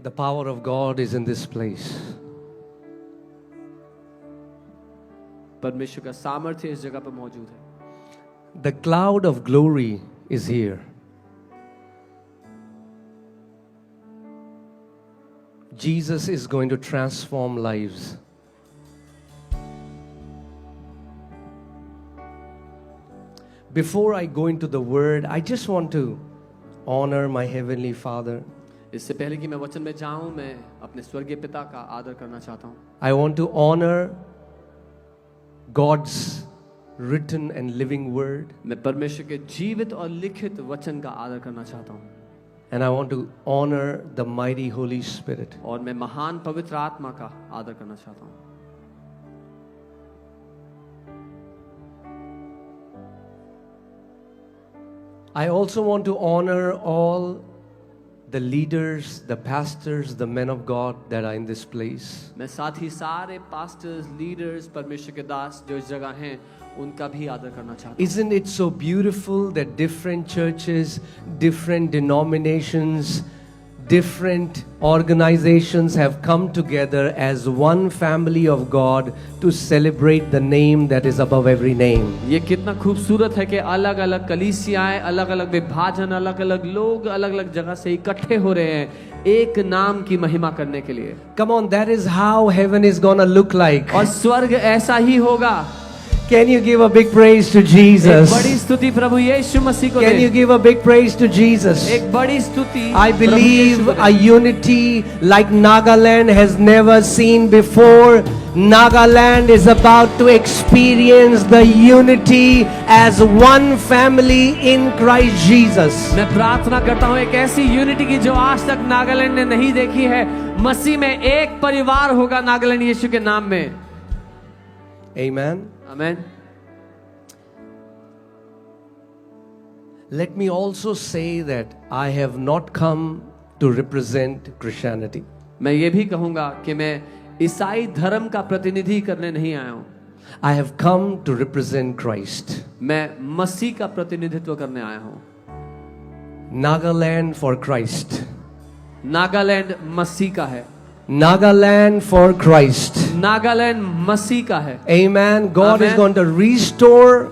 The power of God is in this place. परमेश्वर का सामर्थ्य इस जगह पर मौजूद है। The cloud of glory is here. Jesus is going to transform lives. Before I go into the word, I just want to honor my Heavenly Father. इससे पहले कि मैं वचन में जाऊं, मैं अपने स्वर्गीय पिता का आदर करना चाहता हूं। I want to honor God's written and living word. मैं परमेश्वर के जीवित और लिखित वचन का आदर करना चाहता हूं। And I want to honor the mighty Holy Spirit. और मैं महान पवित्र आत्मा का आदर करना चाहता हूं। I also want to honor all the leaders, the pastors, the men of God that are in this place. मैं साथ ही सारे पास्टर्स, लीडर्स, परमेश्वर के दास जो इस जगह हैं, उनका भी आदर करना चाहता हूं। Isn't it so beautiful that different churches, different denominations, different organizations have come together as one family of God to celebrate the name that is above every name. ये कितना खूबसूरत है कि अलग-अलग कलीसियाएं, अलग-अलग विभाजन, अलग-अलग लोग अलग-अलग जगह से इकट्ठे हो रहे हैं एक नाम की महिमा करने के लिए। Come on, that is how heaven is gonna look like. और स्वर्ग ऐसा ही होगा। Can you give a big praise to एक Jesus? बड़ी स्तुति प्रभु यीशु मसीह को Can you they. give a big praise to Jesus? एक बड़ी स्तुति I प्रभु believe यीशु को दे। a unity like Nagaland has never seen before. Nagaland is about to experience the unity as one family in Christ Jesus. मैं प्रार्थना करता हूँ एक ऐसी यूनिटी की जो आज तक नागालैंड ने नहीं देखी है। मसीह में एक परिवार होगा नागालैंड यीशु के नाम में। Amen. Amen. Let me also say that I have not come to represent Christianity. मैं ये भी कहूँगा कि मैं ईसाई धर्म का प्रतिनिधि करने नहीं आया हूँ। I have come to represent Christ. मैं मसीह का प्रतिनिधित्व करने आया हूँ। Nagaland for Christ. नागालैंड मसीह का है। Nagaland for Christ. नागालैंड मसीह का है। Amen. God is Amen. going to restore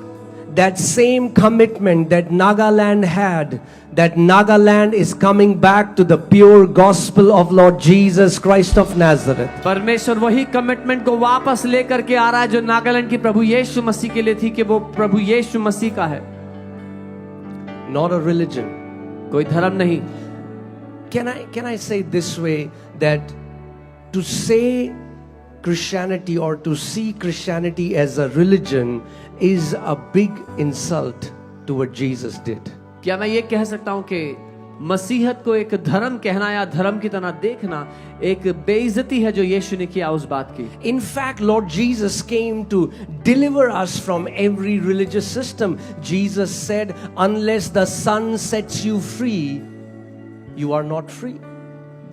that same commitment that Nagaland had. That Nagaland is coming back to the pure gospel of Lord Jesus Christ of Nazareth. परमेश्वर वही commitment को वापस लेकर के आ रहा है जो नागालैंड की प्रभु यीशु मसीह के लिए थी कि वो प्रभु यीशु मसीह का है। Not a religion. कोई धर्म नहीं। Can I say this way that to say Christianity or to see Christianity as a religion is a big insult to what Jesus did. क्या मैं ये कह सकता हूँ कि मसीहत को एक धर्म कहना या धर्म की तरह देखना एक बेइज्जती है जो यीशु ने किया उस बात की। In fact, Lord Jesus came to deliver us from every religious system. Jesus said, unless the Son sets you free, you are not free.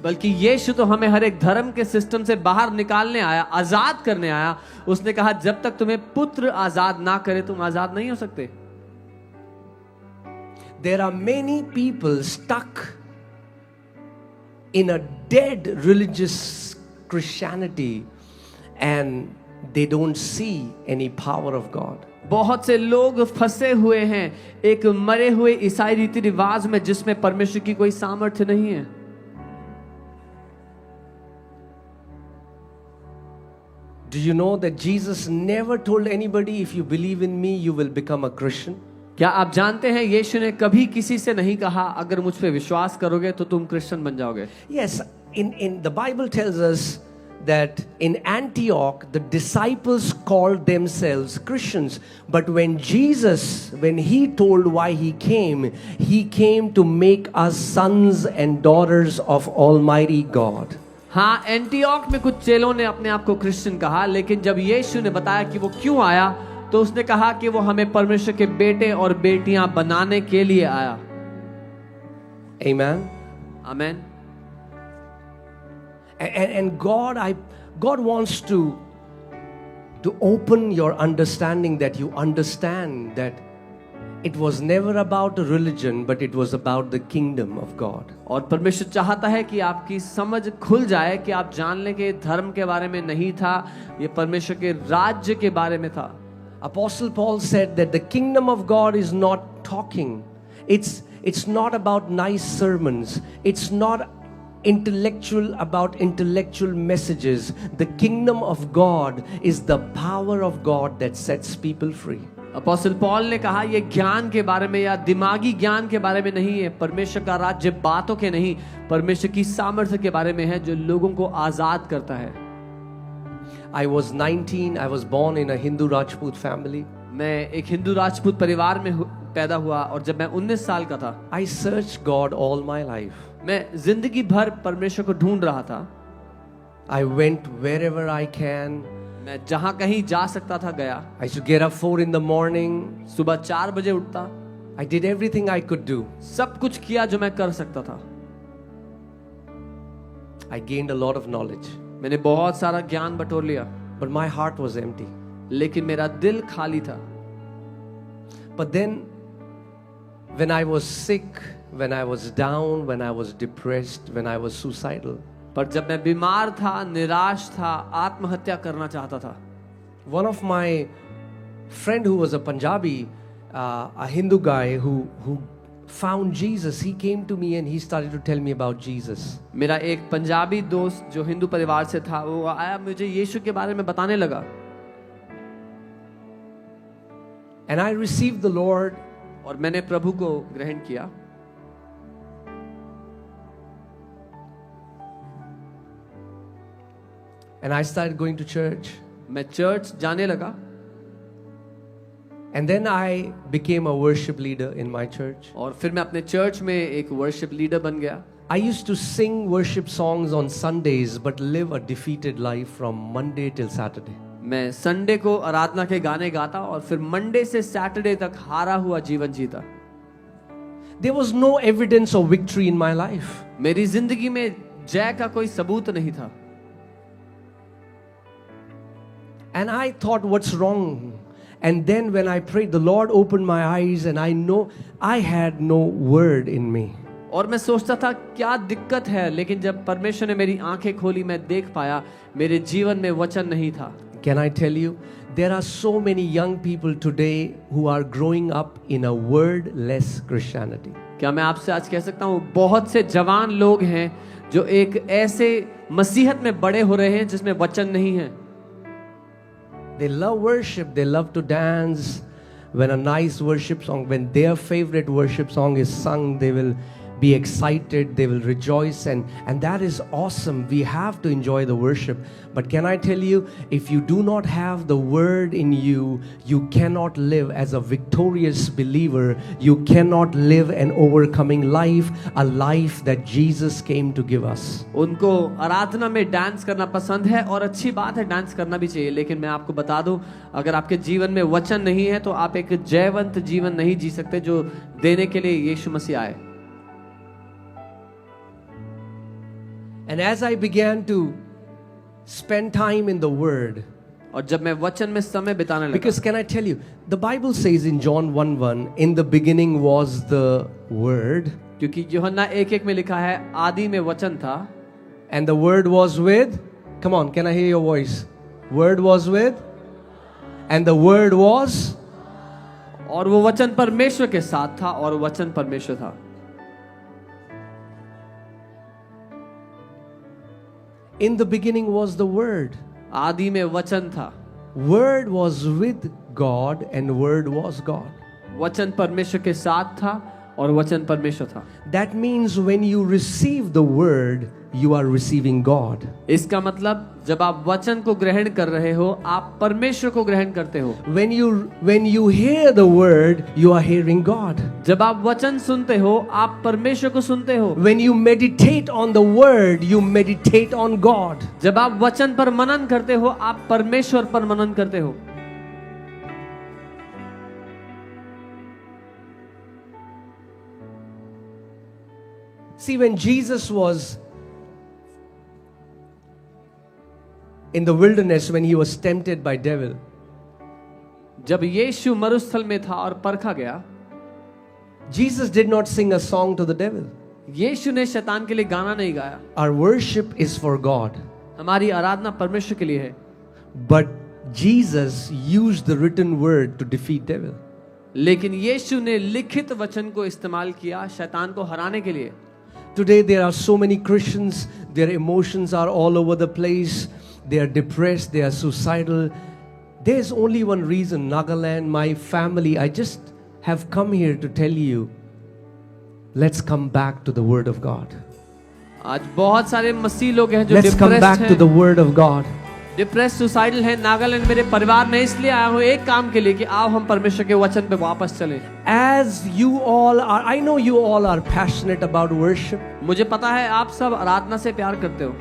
बल्कि यीशु तो हमें हर एक धर्म के सिस्टम से बाहर निकालने आया, आजाद करने आया। उसने कहा जब तक तुम्हें पुत्र आजाद ना करे तुम आजाद नहीं हो सकते। There are many people stuck in a dead religious Christianity and they don't see any power of God. बहुत से लोग फंसे हुए हैं एक मरे हुए ईसाई रीति रिवाज में जिसमें परमेश्वर की कोई सामर्थ्य नहीं है। Do you know that Jesus never told anybody, if you believe in me, you will become a Christian? क्या आप जानते हैं यीशु ने कभी किसी से नहीं कहा अगर मुझ पे विश्वास करोगे तो तुम क्रिश्चियन बन जाओगे। Yes, in the Bible tells us that in Antioch the disciples called themselves Christians, but when he told why he came to make us sons and daughters of Almighty God. हाँ, Antioch में कुछ चेलों ने अपने आप को Christian कहा, लेकिन जब यीशु ने बताया कि वो क्यों आया तो उसने कहा कि वो हमें परमेश्वर के बेटे और बेटियां बनाने के लिए आया। Amen. Amen. And God wants to open your understanding, that you understand that It was never about a religion, but it was about the kingdom of God. और परमेश्वर चाहता है कि आपकी समझ खुल जाए कि आप जान लें कि धर्म के बारे में नहीं था, ये परमेश्वर के राज्य के बारे में था। Apostle Paul said that the kingdom of God is not talking. It's not about nice sermons. It's not about intellectual messages. The kingdom of God is the power of God that sets people free. Apostle Paul ने कहा ये ज्ञान के बारे में या दिमागी ज्ञान के बारे में नहीं है, परमेश्वर का राज्य बातों के नहीं, परमेश्वर की सामर्थ्य के बारे में है जो लोगों को आजाद करता है। I was 19. I was born in a Hindu Rajput family. मैं एक हिंदू राजपूत परिवार में पैदा हुआ और जब मैं 19 साल का था, I searched God all my life. मैं जिंदगी भर परमेश्वर को ढूंढ रहा था। I went wherever I can. मैं जहां कहीं जा सकता था गया। I used to get up 4 in the morning. सुबह 4 बजे उठता। I did everything I could do. सब कुछ किया जो मैं कर सकता था। I gained a lot of knowledge. मैंने बहुत सारा ज्ञान बटोर लिया, But my heart was empty. लेकिन मेरा दिल खाली था। But then, when I was sick, when I was down, when I was depressed, when I was suicidal, पर जब मैं बीमार था, निराश था, आत्महत्या करना चाहता था, one of my friend who was a Punjabi, a Hindu guy who found Jesus, he came to me and he started to tell me about Jesus. मेरा एक पंजाबी दोस्त जो हिंदू परिवार से था, वो आया मुझे यीशु के बारे में बताने लगा। And I received the Lord. और मैंने प्रभु को ग्रहण किया। And I started going to church. मैं चर्च जाने लगा। And then I became a worship leader in my church. और फिर मैं अपने चर्च में एक वर्शिप लीडर बन गया। I used to sing worship songs on Sundays but live a defeated life from Monday till Saturday. मैं संडे को आराधना के गाने गाता और फिर मंडे से सैटरडे तक हारा हुआ जीवन जीता। There was no evidence of victory in my life. मेरी जिंदगी में जय का कोई सबूत नहीं था। And I thought, what's wrong? And then when I prayed, the Lord opened my eyes and I know I had no word in me. और मैं सोचता था क्या दिक्कत है, लेकिन जब परमेश्वर ने मेरी आंखें खोली मैं देख पाया मेरे जीवन में वचन नहीं था। Can I tell you, there are so many young people today who are growing up in a wordless Christianity. क्या मैं आपसे आज कह सकता हूँ बहुत से जवान लोग हैं जो एक ऐसे मसीहत में बड़े हो रहे हैं जिसमें वचन नहीं है। They love worship, they love to dance. When a nice worship song, when their favorite worship song is sung, they will be excited, they will rejoice, and that is awesome. We have to enjoy the worship. But can I tell you, if you do not have the word in you, you cannot live as a victorious believer. You cannot live an overcoming life, a life that Jesus came to give us. उनको आराधना में dance करना पसंद है और अच्छी बात है, dance करना भी चाहिए, लेकिन मैं आपको बता दूं, अगर आपके जीवन में वचन नहीं है तो आप एक जयवंत जीवन नहीं जी सकते जो देने के लिए यीशु मसीह आए। And as I began to spend time in the word, और जब मैं वचन में समय बिताने लगा, because can I tell you, the Bible says in John 1:1, in the beginning was the word, क्योंकि यूहन्ना 1:1 में लिखा है आदि में वचन था, and the word was with, come on, can I hear your voice? Word was with, and the word was, और वो वचन परमेश्वर के साथ था और वचन परमेश्वर था। in the beginning was the word. आदि में वचन था। Word was with God and word was God. वचन परमेश्वर के साथ था और वचन परमेश्वर था। That means when you receive the word, you are receiving God. इसका मतलब जब आप वचन को ग्रहण कर रहे हो, आप परमेश्वर को ग्रहण करते हो। When you hear the word, you are hearing God. जब आप वचन सुनते हो, आप परमेश्वर को सुनते हो। When you meditate on the word, you meditate on God. जब आप वचन पर मनन करते हो, आप परमेश्वर पर मनन करते हो। See, when Jesus was in the wilderness, when he was tempted by devil, जब यीशु मरुस्थल में था और परखा गया, Jesus did not sing a song to the devil. यीशु ने शैतान के लिए गाना नहीं गाया. Our worship is for God. हमारी आराधना परमेश्वर के लिए है. But Jesus used the written word to defeat devil. लेकिन यीशु ने लिखित वचन को इस्तेमाल किया शैतान को हराने के लिए. Today there are so many Christians, their emotions are all over the place. They are depressed, they are suicidal. There is only one reason, Nagaland, my family, I just have come here to tell you, let's come back to the word of God. आज बहुत सारे मसीह लोग हैं जो Let's come depressed back to हैं, the word of God. Depress suicidal है. नागालैंड मेरे परिवार में इसलिए आया हूँ एक काम के लिए कि आओ हम परमेश्वर के वचन पे वापस चलें. As you all are, I know you all are passionate about worship, मुझे पता है आप सब आराधना से प्यार करते हो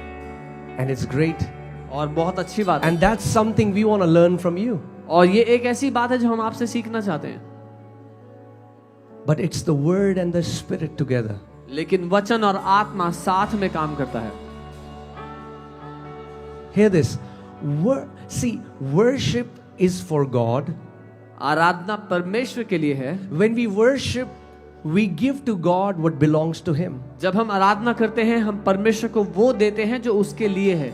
and it's great. और बहुत अच्छी बात है. And that's something we want to learn from you. और ये एक ऐसी बात है जो हम आपसे सीखना चाहते हैं. But it's the word and the spirit together. लेकिन वचन और आत्मा साथ में काम करता है. Hear this. See, worship is for God. आराधना परमेश्वर के लिए है. When we worship, we give to God what belongs to Him. जब हम आराधना करते हैं हम परमेश्वर को वो देते हैं जो उसके लिए है.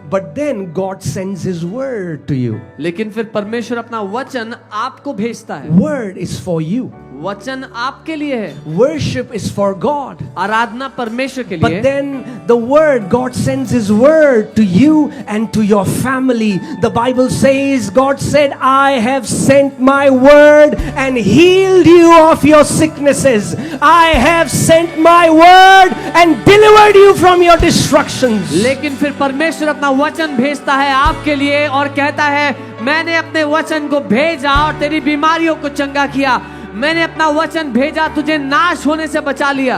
But then God sends His word to you. लेकिन फिर परमेश्वर अपना वचन आपको भेजता है. Word is for you. वचन आपके लिए है. Worship is for God. आराधना परमेश्वर के लिए. But then the word, God sends His word to you and to your family. The Bible says, God said, I have sent my word and healed you of your sicknesses. I have sent my word and delivered you from your destructions. लेकिन फिर परमेश्वर अपना वचन भेजता है आपके लिए और कहता है मैंने अपने वचन को भेजा और तेरी बीमारियों को चंगा किया. मैंने अपना वचन भेजा तुझे नाश होने से बचा लिया.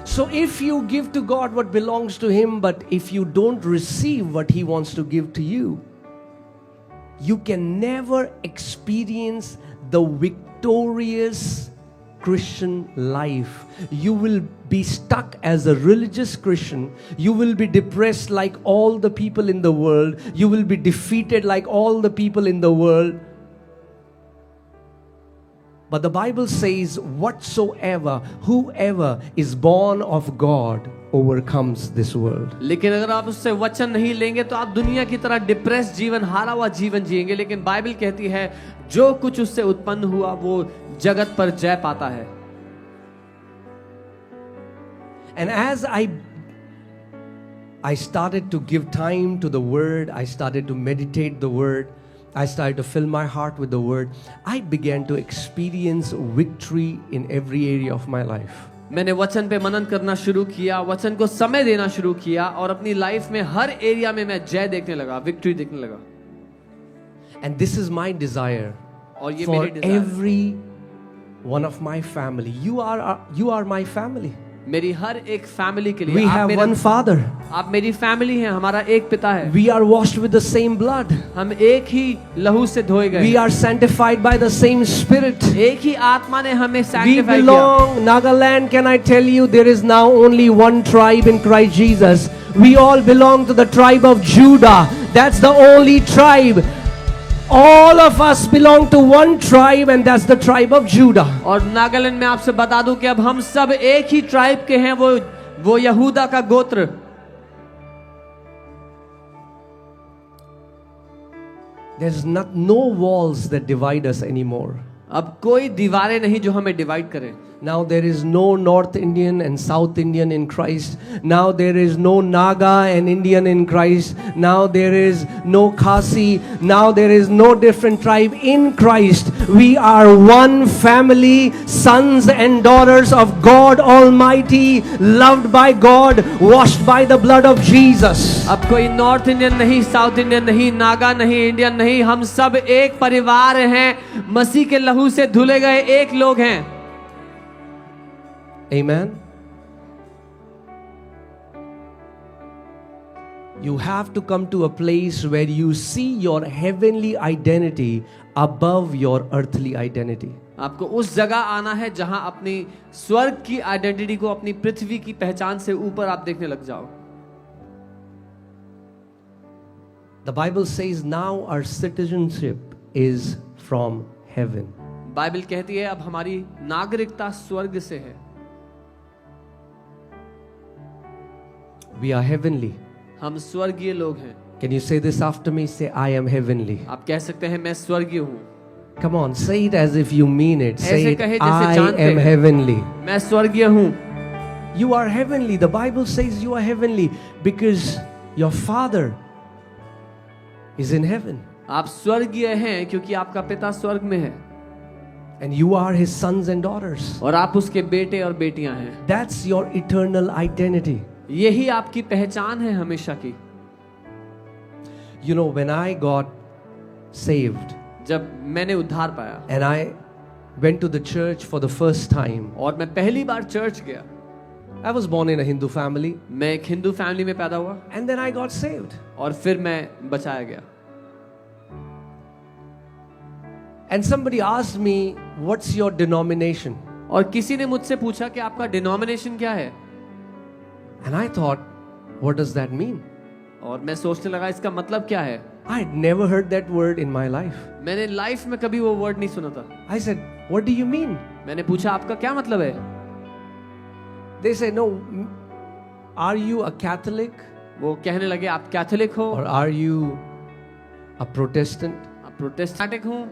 So if you give to God what belongs to Him, but if you don't receive what He wants to give to you, you can never experience the victorious Christian life. You will be stuck as a religious Christian. You will be depressed like all the people in the world. You will be defeated like all the people in the world. But the Bible says, whatsoever, whoever is born of God overcomes this world. लेकिन अगर आप उससे वचन नहीं लेंगे तो आप दुनिया की तरह डिप्रेस जीवन, हारा हुआ जीवन जिएंगे. लेकिन बाइबल कहती है जो कुछ उससे उत्पन्न हुआ वो जगत पर जय पाता है. And as I started to give time to the word, I started to meditate the word, I started to fill my heart with the word, I began to experience victory in every area of my life. मैंने वचन पे मनन करना शुरू किया, वचन को समय देना शुरू किया और अपनी लाइफ में हर एरिया में मैं जय देखने लगा, विक्ट्री देखने लगा. And this is my desire और ये for मेरी desire every one of my family. You are my family. मेरी हर एक फैमिली के लिए. We have one Father. आप मेरी फैमिली हैं, हमारा एक पिता है. We are washed with the same blood. हम एक ही लहू से धोए गए. We are sanctified by the same Spirit. एक ही आत्मा ने हमें We सैंक्टिफाई किया. belong, Nagaland, can I tell you, there is now only one tribe in Christ Jesus. We all belong to the tribe of Judah. That's the only tribe. All of us belong to one tribe, and that's the tribe of Judah. और नागालैंड में आपसे बता दूं कि अब हम सब एक ही ट्राइब के हैं, वो यहूदा का गोत्र. There's no walls that divide us anymore. अब कोई दीवारें नहीं जो हमें डिवाइड करें. Now there is no North Indian and South Indian in Christ. Now there is no Naga and Indian in Christ. Now there is no Khasi. Now there is no different tribe in Christ. We are one family, sons and daughters of God Almighty, loved by God, washed by the blood of Jesus. अब कोई north Indian नहीं, south Indian नहीं, नागा नहीं, Indian नहीं, हम सब एक परिवार हैं, मसीह के लहू से धुले गए एक लोग हैं. Amen. You have to come to a place where you see your heavenly identity above your earthly identity. आपको उस जगह आना है जहां अपनी स्वर्ग की आइडेंटिटी को अपनी पृथ्वी की पहचान से ऊपर आप देखने लग जाओ. The Bible says now our citizenship is from heaven. Bible कहती है अब हमारी नागरिकता स्वर्ग से है। We are heavenly. हम स्वर्गीय लोग हैं। Can you say this after me? Say, I am heavenly. आप कह सकते हैं मैं स्वर्गीय हूँ। Come on, say it as if you mean it. Say ऐसे it, कहे जैसे I जानते am हैं। heavenly. मैं स्वर्गीय हूँ। You are heavenly. The Bible says you are heavenly because your Father is in heaven. आप स्वर्गीय हैं क्योंकि आपका पिता स्वर्ग में है And you are his sons and daughters. और आप उसके बेटे और बेटियां हैं। That's your eternal identity. यही आपकी पहचान है हमेशा की। You know, when I got saved जब मैंने उद्धार पाया and I went to the church for the first time, और मैं पहली बार चर्च गया, I was born in a Hindu family मैं एक हिंदू फैमिली में पैदा हुआ and then I got saved. और फिर मैं बचाया गया। And somebody asked me, what's your denomination? और किसी ने मुझसे पूछा कि आपका डिनोमिनेशन क्या है, And I thought, what does that mean? और मैं सोचने लगा इसका मतलब क्या है। I had never heard that word in my life. मैंने लाइफ में कभी वो वर्ड नहीं सुना था। I said, what do you mean? मैंने पूछा आपका क्या मतलब है। They said, no, are you a Catholic वो कहने लगे आप कैथोलिक हो, or are you a Protestant? आप प्रोटेस्टेंट हूँ,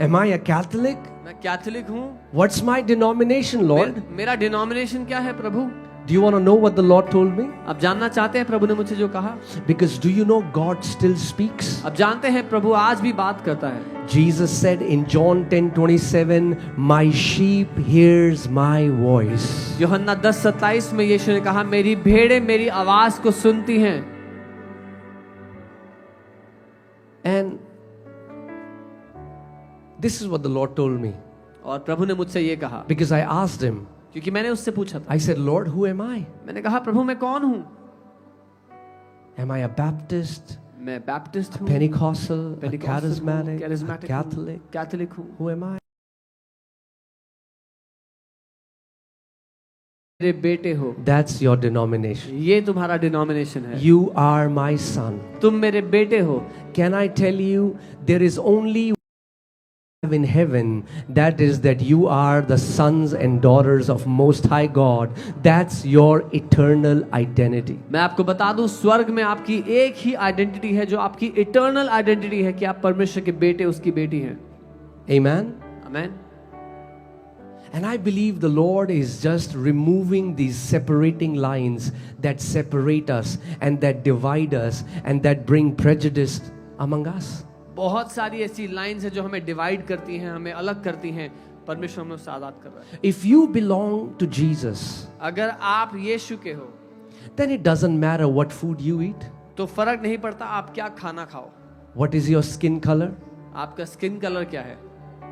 Am I a Catholic? मैं कैथोलिक हूँ। What's my denomination, Lord? मेरा डिनोमिनेशन क्या है प्रभु। Do you want to know what the Lord told me? आप जानना चाहते हैं प्रभु ने मुझे जो कहा। Because do you know God still speaks? आप जानते हैं प्रभु आज भी बात करता है। Jesus said in John 10:27, my sheep hears my voice. यूहन्ना 10:27 में यीशु ने कहा मेरी भेड़ें मेरी आवाज को सुनती हैं। And this is what the Lord told me. और प्रभु ने मुझसे ये कहा, Because I asked him, क्योंकि मैंने उससे पूछा था। I said, Lord, who am I? मैंने कहा प्रभु मैं कौन हूँ। Am I a Baptist, मैं बैप्टिस्ट हूँ, Pentecostal, a Pentecostal हूँ, charismatic, a charismatic हूँ, Catholic? कैथोलिक हूँ। Who am I? मेरे बेटे हो, That's your denomination. ये तुम्हारा डिनोमिनेशन है। You are my son. तुम मेरे बेटे हो। Can I tell you, there is only in heaven, that is that you are the sons and daughters of Most High God. That's your eternal identity. मैं आपको बता दूं स्वर्ग में आपकी एक ही आइडेंटिटी है जो आपकी इटर्नल आइडेंटिटी है कि आप परमेश्वर के बेटे उसकी बेटी हैं। Amen? Amen. And I believe the Lord is just removing these separating lines that separate us and that divide us and that bring prejudice among us. बहुत सारी ऐसी लाइंस है जो हमें डिवाइड करती हैं, हमें अलग करती हैं। परमेश्वर हमें उससे आजाद कर रहा है। If you belong to Jesus, अगर आप यीशु के हो then it doesn't matter what food you eat. तो फर्क नहीं पड़ता आप क्या खाना खाओ। What is your skin color? आपका स्किन कलर क्या है,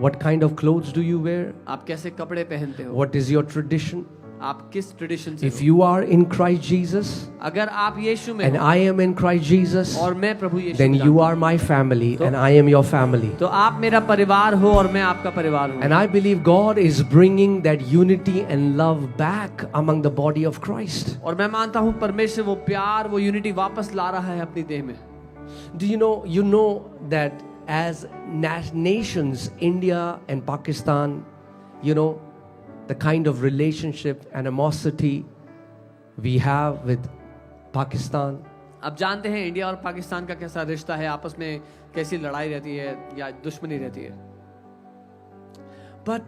What kind of clothes do you wear? आप कैसे कपड़े पहनते हो, What is your tradition? आप किस ट्रेडिशन से If हो। you are in Christ Jesus अगर आप यीशु में and हो I am in Christ Jesus, और मैं प्रभु यीशु then में you जानता are my family तो- and I am your family. हूं, तो आप मेरा परिवार हो और मैं आपका परिवार हूँ। And I believe God is bringing that unity and love back among the body of Christ. और मैं मानता हूँ परमेश्वर वो प्यार वो यूनिटी वापस ला रहा है अपनी देह में। Do you know that as nations, India and Pakistan, you know, the kind of relationship, animosity we have with Pakistan. आप जानते हैं इंडिया और पाकिस्तान का कैसा रिश्ता है, आपस में कैसी लड़ाई रहती है या दुश्मनी रहती है। But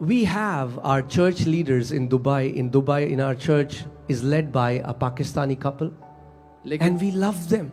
we have our church leaders in Dubai. In Dubai, in our church, is led by a Pakistani couple, लेकिन and we love them.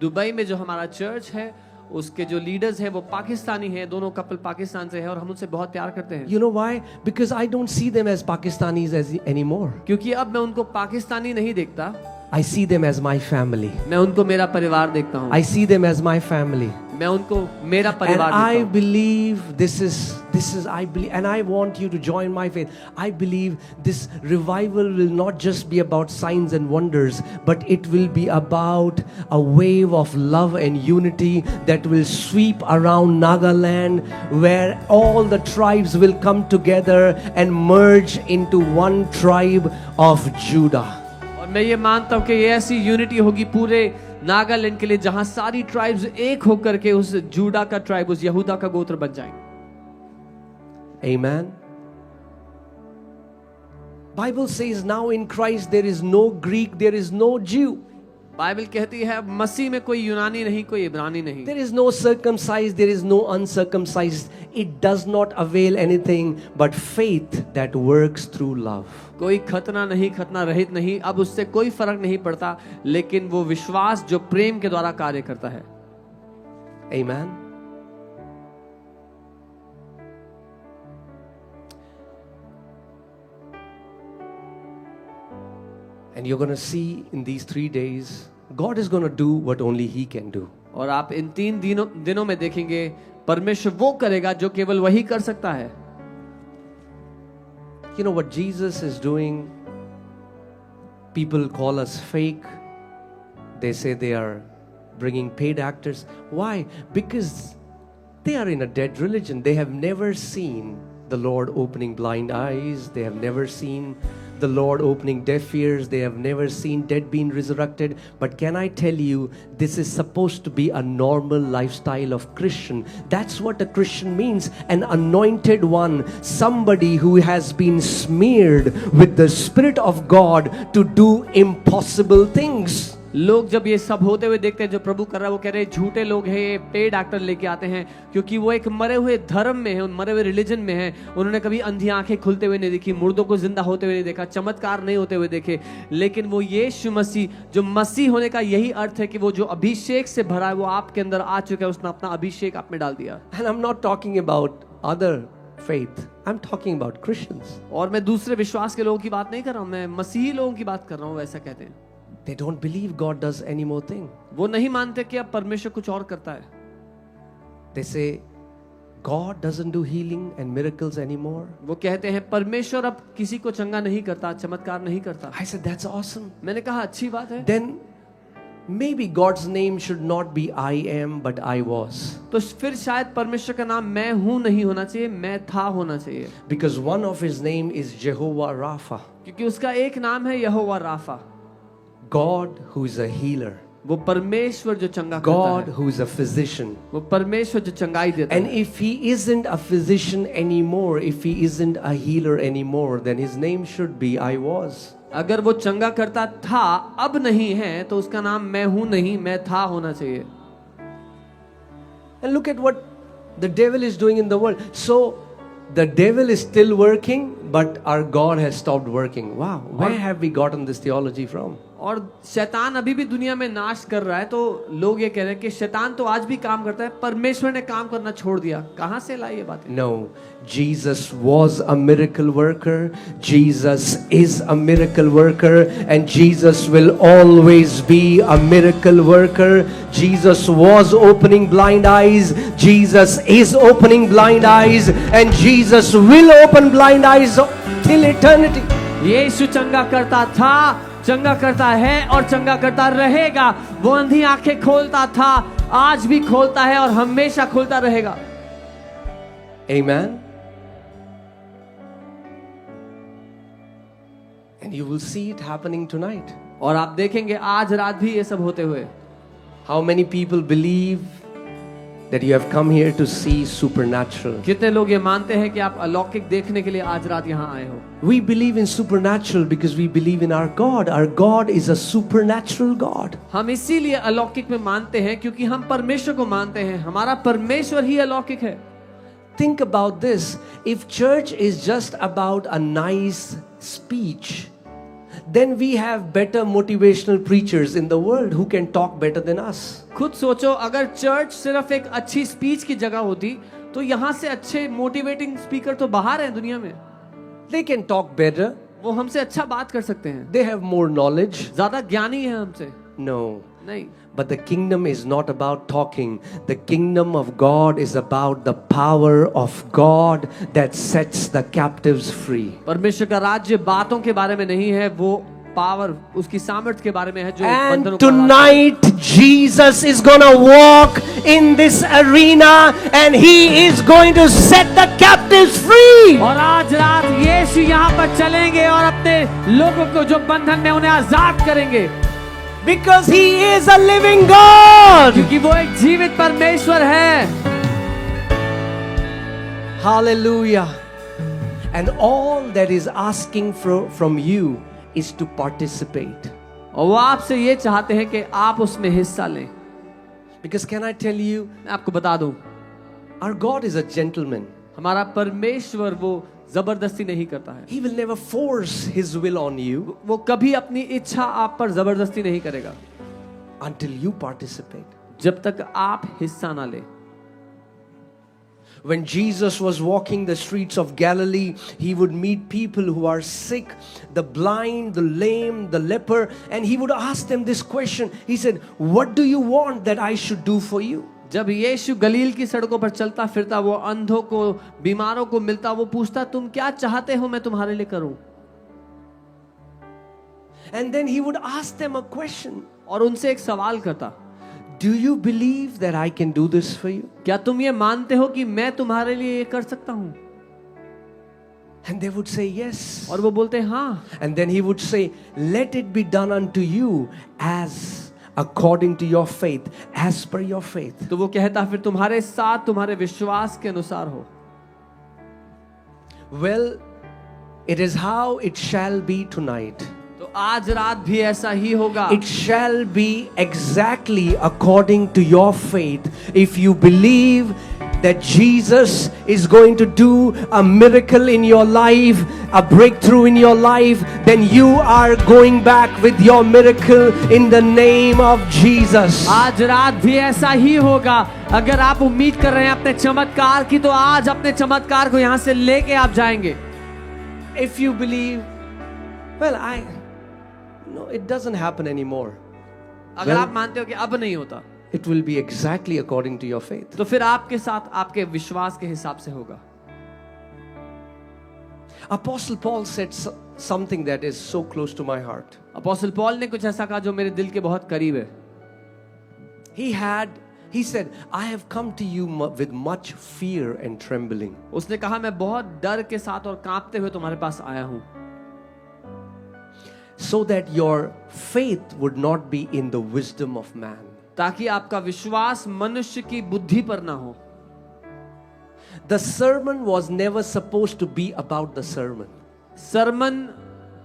Dubai में जो हमारा चर्च है उसके जो लीडर्स हैं वो पाकिस्तानी हैं, दोनों कपल पाकिस्तान से हैं और हम उनसे बहुत प्यार करते हैं। You know why? Because I don't see them as Pakistanis anymore. क्योंकि अब मैं उनको पाकिस्तानी नहीं देखता, I see them as my family. मैं उनको मेरा परिवार देखता हूँ। I see them as my family. मैं उनको मेरा And परिवार I देखता हूँ। believe this is I believe, and I want you to join my faith. I believe this revival will not just be about signs and wonders, but it will be about a wave of love and unity that will sweep around Nagaland, where all the tribes will come together and merge into one tribe of Judah. और मैं ये मानता हूँ कि ये ऐसी unity होगी पूरे नागालैंड के लिए जहां सारी ट्राइब्स एक होकर के उस जूडा का ट्राइब, उस यहूदा का गोत्र बन जाएंगे। Amen. Bible says now in Christ there is no Greek, there is no Jew. Bible कहती है मसीह में कोई यूनानी नहीं, कोई इब्रानी नहीं। There is no circumcised, there is no uncircumcised. It does not avail anything but faith that works through love. कोई खतना नहीं, खतना रहित नहीं, अब उससे कोई फर्क नहीं पड़ता, लेकिन वो विश्वास जो प्रेम के द्वारा कार्य करता है। Amen. And you're going to see in these 3 days, God is going to do what only He can do. और आप इन 3 दिनों में देखेंगे परमेश्वर वो करेगा जो केवल वही कर सकता है। You know what Jesus is doing? People call us fake. They say they are bringing paid actors. Why? Because they are in a dead religion. They have never seen the Lord opening blind eyes. They have never seen the Lord opening deaf ears. They have never seen dead being resurrected. But can I tell you, this is supposed to be a normal lifestyle of Christian. That's what a Christian means. An anointed one, somebody who has been smeared with the Spirit of God to do impossible things. लोग जब ये सब होते हुए देखते हैं जो प्रभु कर रहा है, वो कह रहे हैं झूठे लोग हैं, ये पेड एक्टर लेके आते हैं, क्योंकि वो एक मरे हुए धर्म में है, मरे हुए रिलीजन में है। उन्होंने कभी अंधी आंखें खुलते हुए नहीं देखी, मुर्दों को जिंदा होते हुए नहीं देखा, चमत्कार नहीं होते हुए देखे, लेकिन वो यीशु मसीह, जो मसीह होने का यही अर्थ है कि वो जो अभिषेक से भरा है वो आपके अंदर आ चुका है, उसने अपना अभिषेक आप में डाल दिया। And I'm not talking about other faith. I'm talking about Christians. और मैं दूसरे विश्वास के लोगों की बात नहीं कर रहा हूँ, मैं मसीही लोगों की बात कर रहा हूँ। ऐसा कहते हैं, They don't believe God does any more thing. वो नहीं मानते कि अब परमेश्वर कुछ और करता है। They say God doesn't do healing and miracles anymore. वो कहते हैं परमेश्वर अब किसी को चंगा नहीं करता, चमत्कार नहीं करता। I said that's awesome. मैंने कहा अच्छी बात है। Then maybe God's name should not be I am but I was. तो फिर शायद परमेश्वर का नाम मैं हूं नहीं होना चाहिए, मैं था होना चाहिए। Because one of his name is Jehovah Rapha. क्योंकि उसका एक नाम है यहोवा Rafa, God who is a healer. वो परमेश्वर जो चंगा करता God है, who is a physician. वो परमेश्वर जो चंगाई देता And है। if he isn't a physician anymore, if he isn't a healer anymore, then his name should be I was. अगर वो चंगा करता था, अब नहीं है, तो उसका नाम मैं हूं नहीं, मैं था होना चाहिए। And look at what the devil is doing in the world. So the devil is still working, but our God has stopped working. Wow, where have we gotten this theology from? और शैतान अभी भी दुनिया में नाश कर रहा है, तो लोग ये कह रहे हैं कि शैतान तो आज भी काम करता है, परमेश्वर ने काम करना छोड़ दिया। कहां से लाई ये बातें? No, Jesus was a miracle worker. Jesus is a miracle worker, and Jesus will always be a miracle worker. Jesus was opening blind eyes. Jesus is opening blind eyes, and Jesus will open blind eyes till eternity. यीशु चंगा करता था, चंगा करता है और चंगा करता रहेगा। वो अंधी आंखें खोलता था, आज भी खोलता है और हमेशा खोलता रहेगा। Amen. And you will see it happening tonight. और आप देखेंगे आज रात भी ये सब होते हुए। How many people believe that you have come here to see supernatural? कितने लोग ये मानते हैं कि आप अलौकिक देखने के लिए आज रात यहाँ आए हो? We believe in supernatural because we believe in our God. Our God is a supernatural God. हम इसीलिए अलौकिक में मानते हैं क्योंकि हम परमेश्वर को मानते हैं, हमारा परमेश्वर ही अलौकिक है। Think about this. If church is just about a nice speech, then we have better motivational preachers in the world who can talk better than us. खुद सोचो, अगर चर्च सिर्फ एक अच्छी स्पीच की जगह होती तो यहाँ से अच्छे मोटिवेटिंग स्पीकर तो बाहर हैं दुनिया में। They can talk better. वो हमसे अच्छा बात कर सकते हैं, They have more knowledge. ज्यादा ज्ञानी है हमसे। No. नहीं, But the kingdom is not about talking. The kingdom of God is about the power of God that sets the captives free. परमेश्वर का राज्य बातों के बारे में नहीं है, वो पावर, उसकी सामर्थ्य के बारे में है जो And बंधनों को हराता है। tonight, Jesus is gonna walk in this arena and He is going to set the captives free. और आज रात यीशु यहाँ पर चलेंगे और अपने लोगों को जो बंधन में उन्हें आजाद करेंगे, Because He is a living God. क्योंकि वो एक जीवित परमेश्वर है। Hallelujah. And all that is asking from you is to participate. और वो आपसे ये चाहते हैं कि आप उसमें हिस्सा लें। Because can I tell you, मैं आपको बता दूं, our God is a gentleman. हमारा परमेश्वर वो जबरदस्ती नहीं करता है। He will never force His will on you वो कभी अपनी इच्छा आप पर जबरदस्ती नहीं करेगा until you participate. जब तक आप हिस्सा ना ले। When Jesus was walking the streets of Galilee, He would meet people who are sick, the blind, the lame, the leper, and He would ask them this question. He said, "What do you want that I should do for you?" जब यीशु गलील की सड़कों पर चलता फिरता, वो अंधों को, बीमारों को मिलता, वो पूछता, तुम क्या चाहते हो मैं तुम्हारे लिए करूं? And then He would ask them a question. और उनसे एक सवाल करता, Do you believe that I can do this for you? क्या तुम ये मानते हो कि मैं तुम्हारे लिए ये कर सकता हूं? And they would say yes. और वो बोलते हाँ। And then He would say, "Let it be done unto you as according to your faith, as per your faith." तो वो कहता, फिर तुम्हारे साथ तुम्हारे विश्वास के अनुसार हो। Well, it is how it shall be tonight. तो आज रात भी ऐसा ही होगा। It shall be exactly according to your faith. If you believe that Jesus is going to do a miracle in your life, a breakthrough in your life, then you are going back with your miracle in the name of Jesus. आज रात भी ऐसा ही होगा। अगर आप उम्मीद कर रहे हैं अपने चमत्कार की, तो आज अपने चमत्कार को यहाँ से लेके आप जाएंगे। If you believe, well, no, it doesn't happen anymore. अगर आप मानते हो कि अब नहीं होता, It will be exactly according to your faith. तो फिर आपके साथ आपके विश्वास के हिसाब से होगा। Apostle Paul said something that is so close to my heart. Apostle Paul ने कुछ ऐसा कहा जो मेरे दिल के बहुत करीब है। He said, "I have come to you with much fear and trembling." उसने कहा, मैं बहुत डर के साथ और कांपते हुए तुम्हारे पास आया हूं, So that your faith would not be in the wisdom of man. ताकि आपका विश्वास मनुष्य की बुद्धि पर ना हो। The sermon was never supposed to be about the sermon. Sarman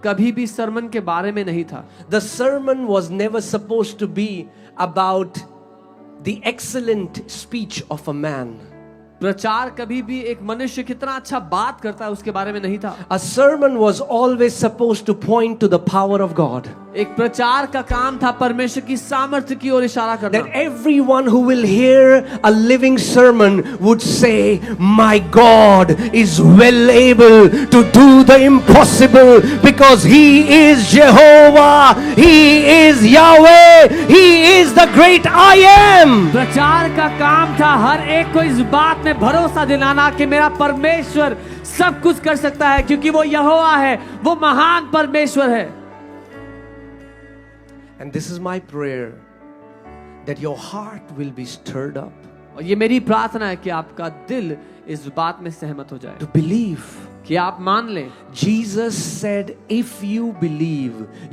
कभी भी सरमन के बारे में नहीं था। The sermon was never supposed to be about the excellent speech of a man. प्रचार कभी भी एक मनुष्य कितना अच्छा बात करता है उसके बारे में नहीं था। A sermon was always supposed to point to the power of God. एक प्रचार का काम था परमेश्वर की सामर्थ्य की ओर इशारा करना। That everyone who will hear a living sermon would say, "My God is well able to do the impossible because He is Jehovah, He is Yahweh, He is the great I am." प्रचार का काम था हर एक को इस बात में भरोसा दिलाना कि मेरा परमेश्वर सब कुछ कर सकता है, क्योंकि वो यहोवा है, वो महान परमेश्वर है। And this is my prayer, that your heart will be stirred up और ये मेरी प्रार्थना है कि आपका दिल इस बात में सहमत हो जाए to believe. कि आप मान लें। Jesus said, "If you believe,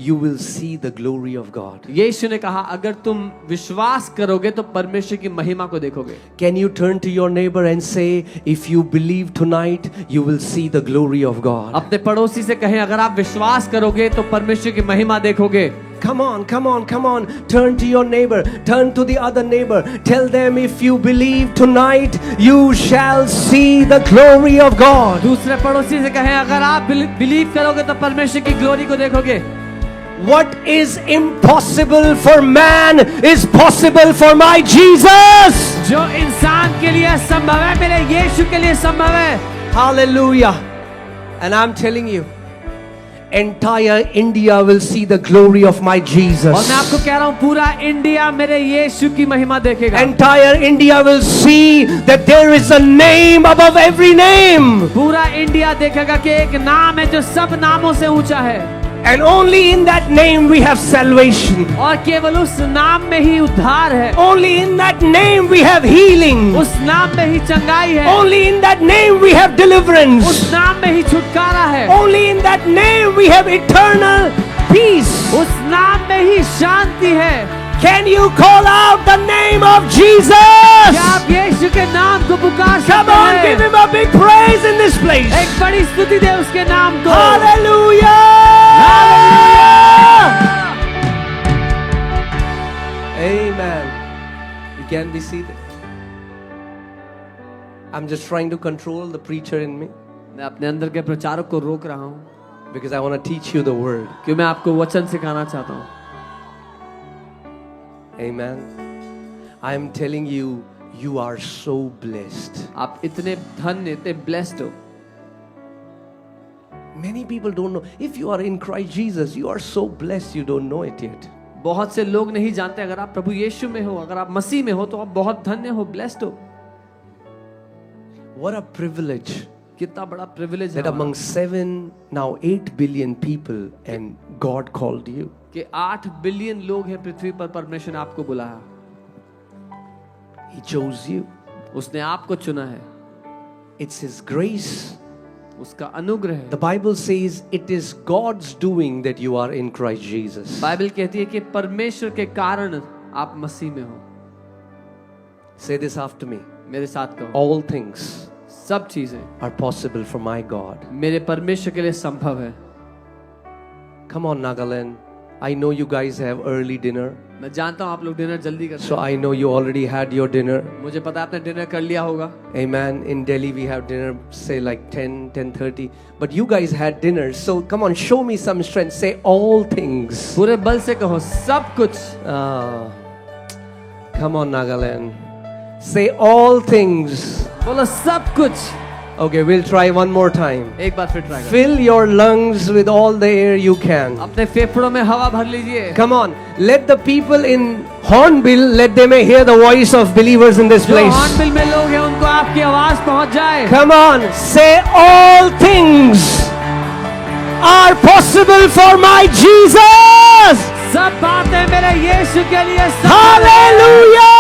you will see the glory of God." यीशु ने कहा, अगर तुम विश्वास करोगे तो परमेश्वर की महिमा को देखोगे। Can you turn to your neighbor and say, "If you believe tonight, you will see the glory of God"? अपने पड़ोसी से कहें, अगर आप विश्वास करोगे तो परमेश्वर की महिमा देखोगे। Come on, come on, come on. Turn to your neighbor. Turn to the other neighbor. Tell them, if you believe tonight, you shall see the glory of God. दूसरे पड़ोसी से कहें, अगर आप बिलीव करोगे तो परमेश्वर की ग्लोरी को देखोगे। What is impossible for man is possible for my Jesus. जो इंसान के लिए संभव है मेरे यीशु के लिए संभव है। Hallelujah. And I'm telling you, entire India will see the glory of my Jesus. और मैं आपको कह रहा हूँ, पूरा इंडिया मेरे यीशु की महिमा देखेगा। Entire India will see that there is a name above every name. पूरा इंडिया देखेगा कि एक नाम है जो सब नामों से ऊंचा है। And only in that name we have salvation. और केवल उस नाम में ही उद्धार है, Only in that name we have healing. उस नाम में ही चंगाई है, Only in that name we have deliverance. उस नाम में ही छुटकारा है, Only in that name we have eternal peace. उस नाम में ही शांति है। Can you call out the name of Jesus? क्या आप यीशु के नाम को पुकार Come सकते on, give हैं? him a big praise in this place. एक बड़ी स्तुति दे उसके नाम को। Hallelujah! Amen. You can be seated. I'm just trying to control the preacher in me मैं अपने अंदर के प्रचारक को रोक रहा हूँ because I want to teach you the word. क्योंकि मैं आपको वचन सिखाना चाहता हूँ। Amen. I am telling you, you are so blessed. आप इतने धन्य, इतने ब्लेस्ड हो। Many people don't know. If you are in Christ Jesus, you are so blessed, you don't know it yet. बहुत से लोग नहीं जानते, अगर आप प्रभु यीशु में हो, अगर आप मसीह में हो, तो आप बहुत धन्य हो, ब्लेस्ड हो। What a privilege कितना बड़ा प्रिविलेज है that among 7, now 8 billion people, and God called you. कि 8 बिलियन लोग हैं पृथ्वी पर, परमेश्वर ने आपको बुलाया, He chose you. उसने आपको चुना है, It's His grace. उसका अनुग्रह है। The Bible says it is God's doing that you are in Christ Jesus. Bible कहती है कि परमेश्वर के कारण आप मसीह में हो। Say this after me. मेरे साथ कहो, All things सब चीजें are possible for my God. मेरे परमेश्वर के लिए संभव है। Come on, Nagaland. I know you guys have early dinner. मैं जानता हूँ आप लोग डिनर जल्दी करते So I know you already had your dinner. हैं। मुझे पता है आपने डिनर कर लिया होगा। Amen. In Delhi we have dinner say like 10:30. But you guys had dinner. So come on, show me some strength. Say all things. पूरे बल से कहो सब कुछ। Ah. Come on, Nagaland. Say all things. बोलो सब कुछ। Okay, we'll try one more time. एक बार फिर ट्राई करो। Fill your lungs with all the air you can. अपने फेफड़ों में हवा भर लीजिए। Come on, let the people in Hornbill, let them hear the voice of believers in this जो place. हॉर्नबिल में लोग हैं उनको आपकी आवाज पहुंच जाए। Come on, say all things are possible for my Jesus. सब बातें मेरे यीशु के लिए संभव है। Hallelujah!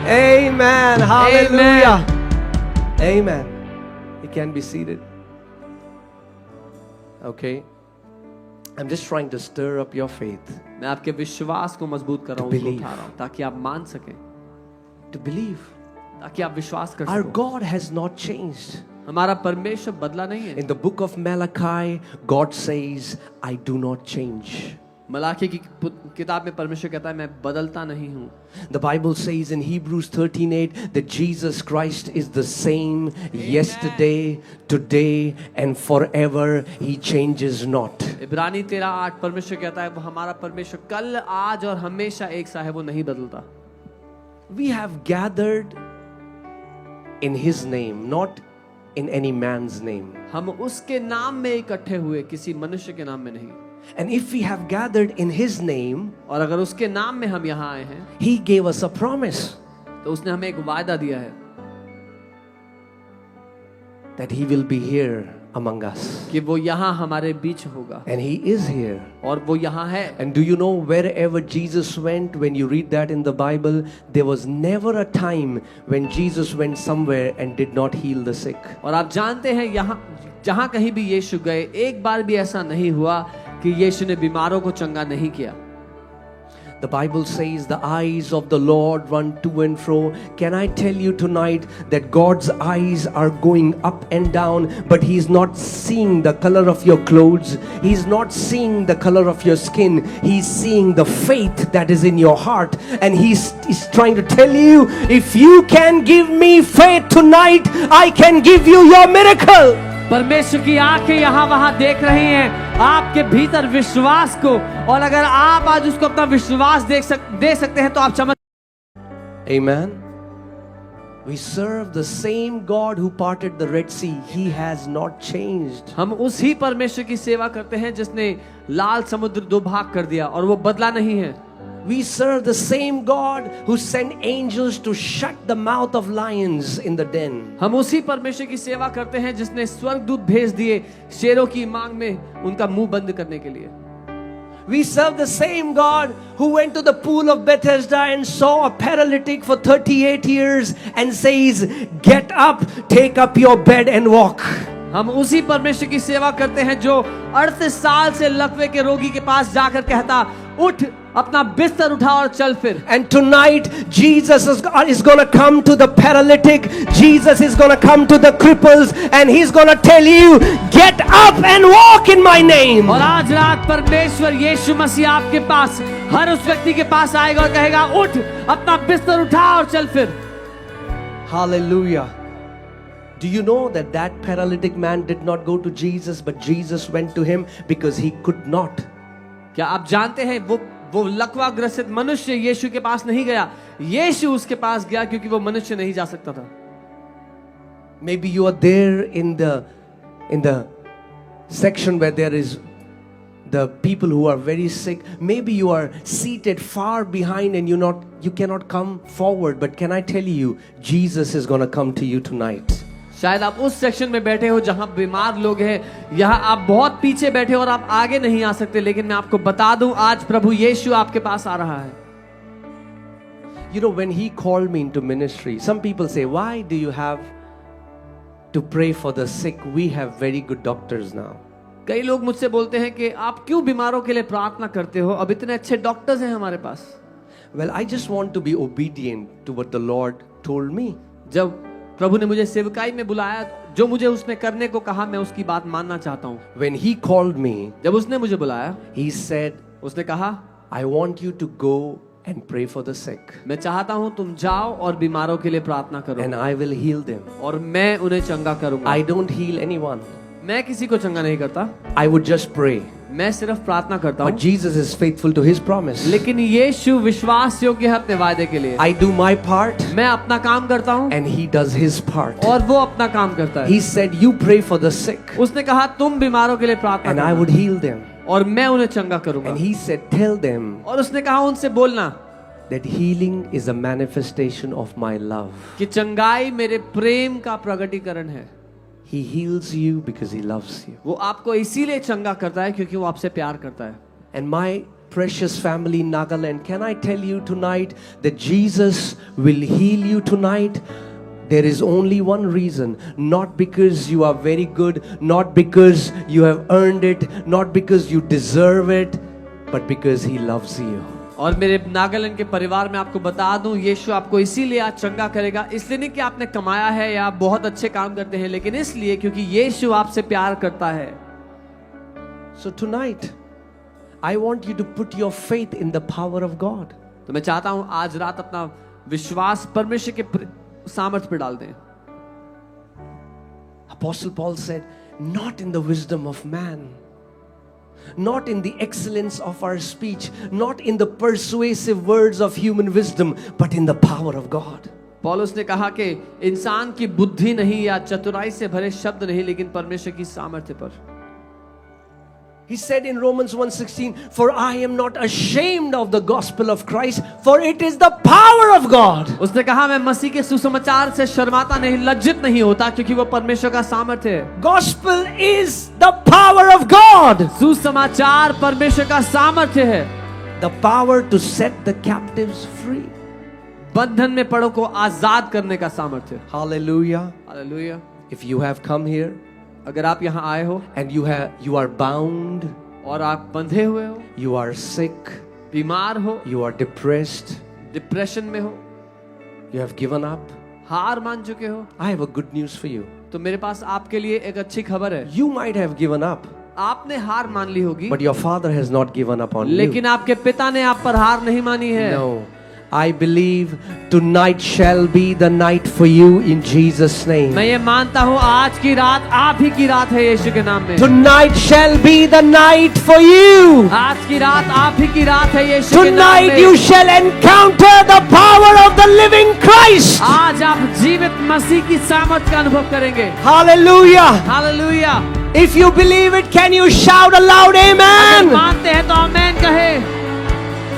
Amen. Hallelujah. Amen. You can be seated. Okay. I'm just trying to stir up your faith. मैं आपके विश्वास को मजबूत कर रहा हूँ, उसको उठा रहा हूँ, ताकि आप मान सकें, To believe. ताकि आप विश्वास कर Our सकें। God has not changed. हमारा परमेश्वर बदला नहीं है। In the book of Malachi, God says, I do not change. Malachi की किताब में परमेश्वर कहता है मैं बदलता नहीं हूँ। The Bible says in Hebrews 13:8 that Jesus Christ is the same yesterday, today and forever. He changes not. इब्रानी 13:8 परमेश्वर कहता है वो हमारा परमेश्वर कल, आज और हमेशा एक सा है, वो नहीं बदलता। We have gathered in His name, not in any man's name. हम उसके नाम में इकट्ठे हुए, किसी मनुष्य के नाम में नहीं। And if we have gathered in His name, और अगर उसके नाम में हम यहाँ आए हैं, He gave us a promise तो उसने हमें एक वायदा दिया है that He will be here among us. कि वो यहाँ हमारे बीच होगा, And He is here. और वो यहाँ है। And do you know wherever Jesus went, when you read that in the Bible, there was never a time when Jesus went somewhere and did not heal the sick. और आप जानते हैं यहाँ जहाँ कहीं भी यीशु गए, एक बार भी ऐसा नहीं हुआ कि यीशु ने बीमारों को चंगा नहीं किया। The Bible says the eyes of the Lord run to and fro. Can I tell you tonight that God's eyes are going up and down, but He's not seeing the color of your clothes. He's not seeing the color of your skin. He's seeing the faith that is in your heart. And He's trying to tell you, if you can give me faith tonight, I can give you your miracle. परमेश्वर की आंखें यहाँ वहां देख रही हैं आपके भीतर विश्वास को, और अगर आप आज उसको अपना विश्वास दे सकते हैं तो आप चमत्कार। Amen. We serve the same God who parted the Red Sea. He has not changed. हम उसी परमेश्वर की सेवा करते हैं जिसने लाल समुद्र दो भाग कर दिया और वो बदला नहीं है। We serve the same God who sent angels to shut the mouth of lions in the den. हम उसी परमेश्वर की सेवा करते हैं जिसने स्वर्गदूत भेज दिए शेरों की मांग में उनका मुंह बंद करने के लिए. We serve the same God who went to the pool of Bethesda and saw a paralytic for 38 years and says, "Get up, take up your bed and walk." हम उसी परमेश्वर की सेवा करते हैं जो 38 साल से लकवे के रोगी के पास जाकर कहता, उठ, अपना बिस्तर उठा और चल फिर. And tonight Jesus is going to come to the paralytic. Jesus is going to come to the cripples and he's going to tell you, "Get up and walk in my name." और आज रात परमेश्वर यीशु मसीह आपके पास, हर उस व्यक्ति के पास आएगा और कहेगा, उठ, अपना बिस्तर उठा और चल फिर. Hallelujah. Do you know that that paralytic man did not go to Jesus, but Jesus went to him because he could not? क्या आप जानते हैं वो लकवा ग्रसित मनुष्य यीशु के पास नहीं गया, यीशु उसके पास गया क्योंकि वो मनुष्य नहीं जा सकता था. Maybe you are there in the section where there is the people who are very sick. Maybe you are seated far behind and you cannot come forward. But can I tell you, Jesus is going to come to you tonight. शायद आप उस section में बैठे हो जहां बीमार लोग हैं, यहाँ आप बहुत पीछे बैठे हो और आप आगे नहीं आ सकते, लेकिन मैं आपको बता दूं आज प्रभु यीशु आपके पास आ रहा है. You know, when he called me into ministry, some people say, "Why do you have to pray for the sick? We have very good doctors now." कई लोग मुझसे बोलते हैं कि आप क्यों बीमारों के लिए प्रार्थना करते हो, अब इतने अच्छे डॉक्टर्स हैं हमारे पास. Well, I just want to be obedient to what the Lord told me. जब प्रभु ने मुझे सेवकाई में बुलाया, जो मुझे उसने करने को कहा, मैं उसकी बात मानना चाहता हूँ. When he called me, जब उसने मुझे बुलाया, he said, उसने कहा, "I want you to go and pray for the sick, मैं चाहता हूँ तुम जाओ और बीमारों के लिए प्रार्थना करो and I will heal them." और मैं उन्हें चंगा करूंगा. I don't heal anyone. मैं किसी को चंगा नहीं करता, I would just pray. मैं सिर्फ प्रार्थना करता But हूँ. Jesus is faithful to his promise. लेकिन यीशु विश्वास योग्य है अपने वायदे के लिए. I do my part मैं अपना काम करता हूँ and he does his part. और वो अपना काम करता है. He said, "You pray for the sick उसने कहा तुम बीमारों के लिए प्रार्थना and I करना would heal them." और मैं उन्हें चंगा करूंगा. And he said, "Tell them और उसने कहा उनसे बोलना that healing is a manifestation of my love." कि चंगाई मेरे प्रेम का प्रकटीकरण है. He heals you because he loves you. वो आपको इसीलिए चंगा करता है क्योंकि वो आपसे प्यार करता है. And my precious family in Nagaland, can I tell you tonight that Jesus will heal you tonight? There is only one reason, not because you are very good, not because you have earned it, not because you deserve it, but because he loves you. और मेरे नागालैंड के परिवार में आपको बता दूं, यीशु आपको इसीलिए आज चंगा करेगा, इसलिए नहीं कि आपने कमाया है या आप बहुत अच्छे काम करते हैं, लेकिन इसलिए क्योंकि यीशु आपसे प्यार करता है. So tonight, I want you to put your faith in the power of God. तो मैं चाहता हूं आज रात अपना विश्वास परमेश्वर के सामर्थ्य पर डाल दें. Apostle Paul said, "Not in the wisdom of man, not in the excellence of our speech, not in the persuasive words of human wisdom, but in the power of God." पौलुस ने कहा कि इंसान की बुद्धि नहीं या चतुराई से भरे शब्द नहीं, लेकिन परमेश्वर की सामर्थ्य पर. He said in Romans 1:16, "For I am not ashamed of the gospel of Christ, for it is the power of God." उसने कहा मैं मसीह के सुसमाचार से शर्माता नहीं, लज्जित नहीं होता, क्योंकि वो परमेश्वर का सामर्थ्य है. Gospel is the power of God. सुसमाचार परमेश्वर का सामर्थ्य है. The power to set the captives free. बंधन में पड़ों को आजाद करने का सामर्थ्य. Hallelujah. Hallelujah. If you have come here अगर आप यहाँ आए हो and you are bound, और आप बंधे हुए हो, you are sick, बीमार हो, you are depressed, डिप्रेशन में हो, you have given up, हार मान चुके हो, I have a good news for you. तो मेरे पास आपके लिए एक अच्छी खबर है. You might have given up, आपने हार मान ली होगी, but your father has not given up on you. लेकिन आपके पिता ने आप पर हार नहीं मानी है. No. I believe tonight shall be the night for you in Jesus' name. मैं ये मानता हूँ आज की रात आप ही की रात है यीशु के नाम में. Tonight shall be the night for you. आज की रात आप ही की रात है यीशु के नाम Tonight में. you shall encounter the power of the living Christ. आज आप जीवित मसीह की सामर्थ का अनुभव करेंगे. Hallelujah. Hallelujah. If you believe it, can you shout a loud अगर amen? मानते हैं तो आमेन कहे.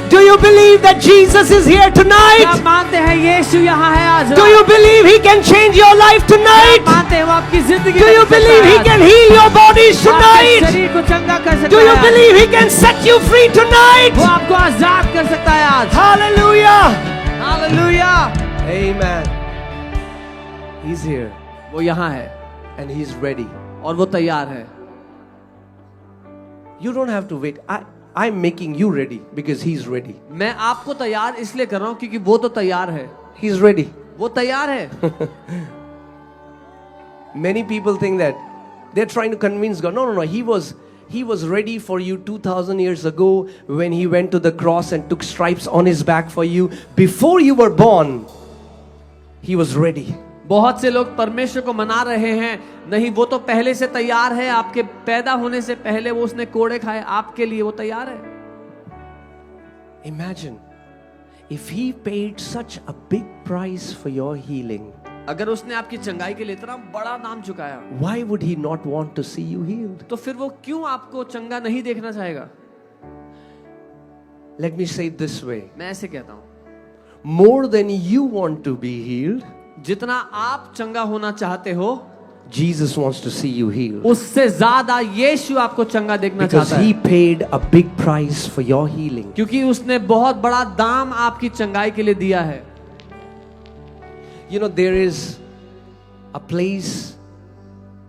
Do you believe that Jesus is here क्या tonight? मानते हैं यीशु यहाँ है आज Do you believe He can change your life क्या tonight? मानते हैं वो आपकी जिंदगी Do you बदल सकता believe है He आज? can heal your bodies वो आपके tonight? शरीर को चंगा कर सकता Do है you आज। believe He can set you free वो tonight? आपको आजाद कर सकता है आज। Hallelujah! Hallelujah. Amen. He's here वो यहाँ है and He's ready. और वो तैयार है। You don't have to wait. I'm making you ready because He's ready. मैं आपको तैयार इसलिए कर रहा हूँ क्योंकि वो तो तैयार है। He's ready. वो तैयार है। Many people think that they're trying to convince God. No. He was ready for you 2,000 years ago when He went to the cross and took stripes on His back for you. Before you were born, He was ready. बहुत से लोग परमेश्वर को मना रहे हैं, नहीं वो तो पहले से तैयार है, आपके पैदा होने से पहले वो उसने कोड़े खाए, आपके लिए वो तैयार है। Imagine if He paid such a big price for your healing. अगर उसने आपकी चंगाई के लिए इतना बड़ा दाम चुकाया, Why would He not want to see you healed? तो फिर वो क्यों आपको चंगा नहीं देखना चाहेगा? Let me say it this way. मैं ऐसे कहता हूँ, More than you want to be healed, जितना आप चंगा होना चाहते हो, Jesus wants to see you healed. उससे ज्यादा यीशु आपको चंगा देखना Because चाहता He है, paid a big price for your healing. क्योंकि उसने बहुत बड़ा दाम आपकी चंगाई के लिए दिया है। You know, there is a place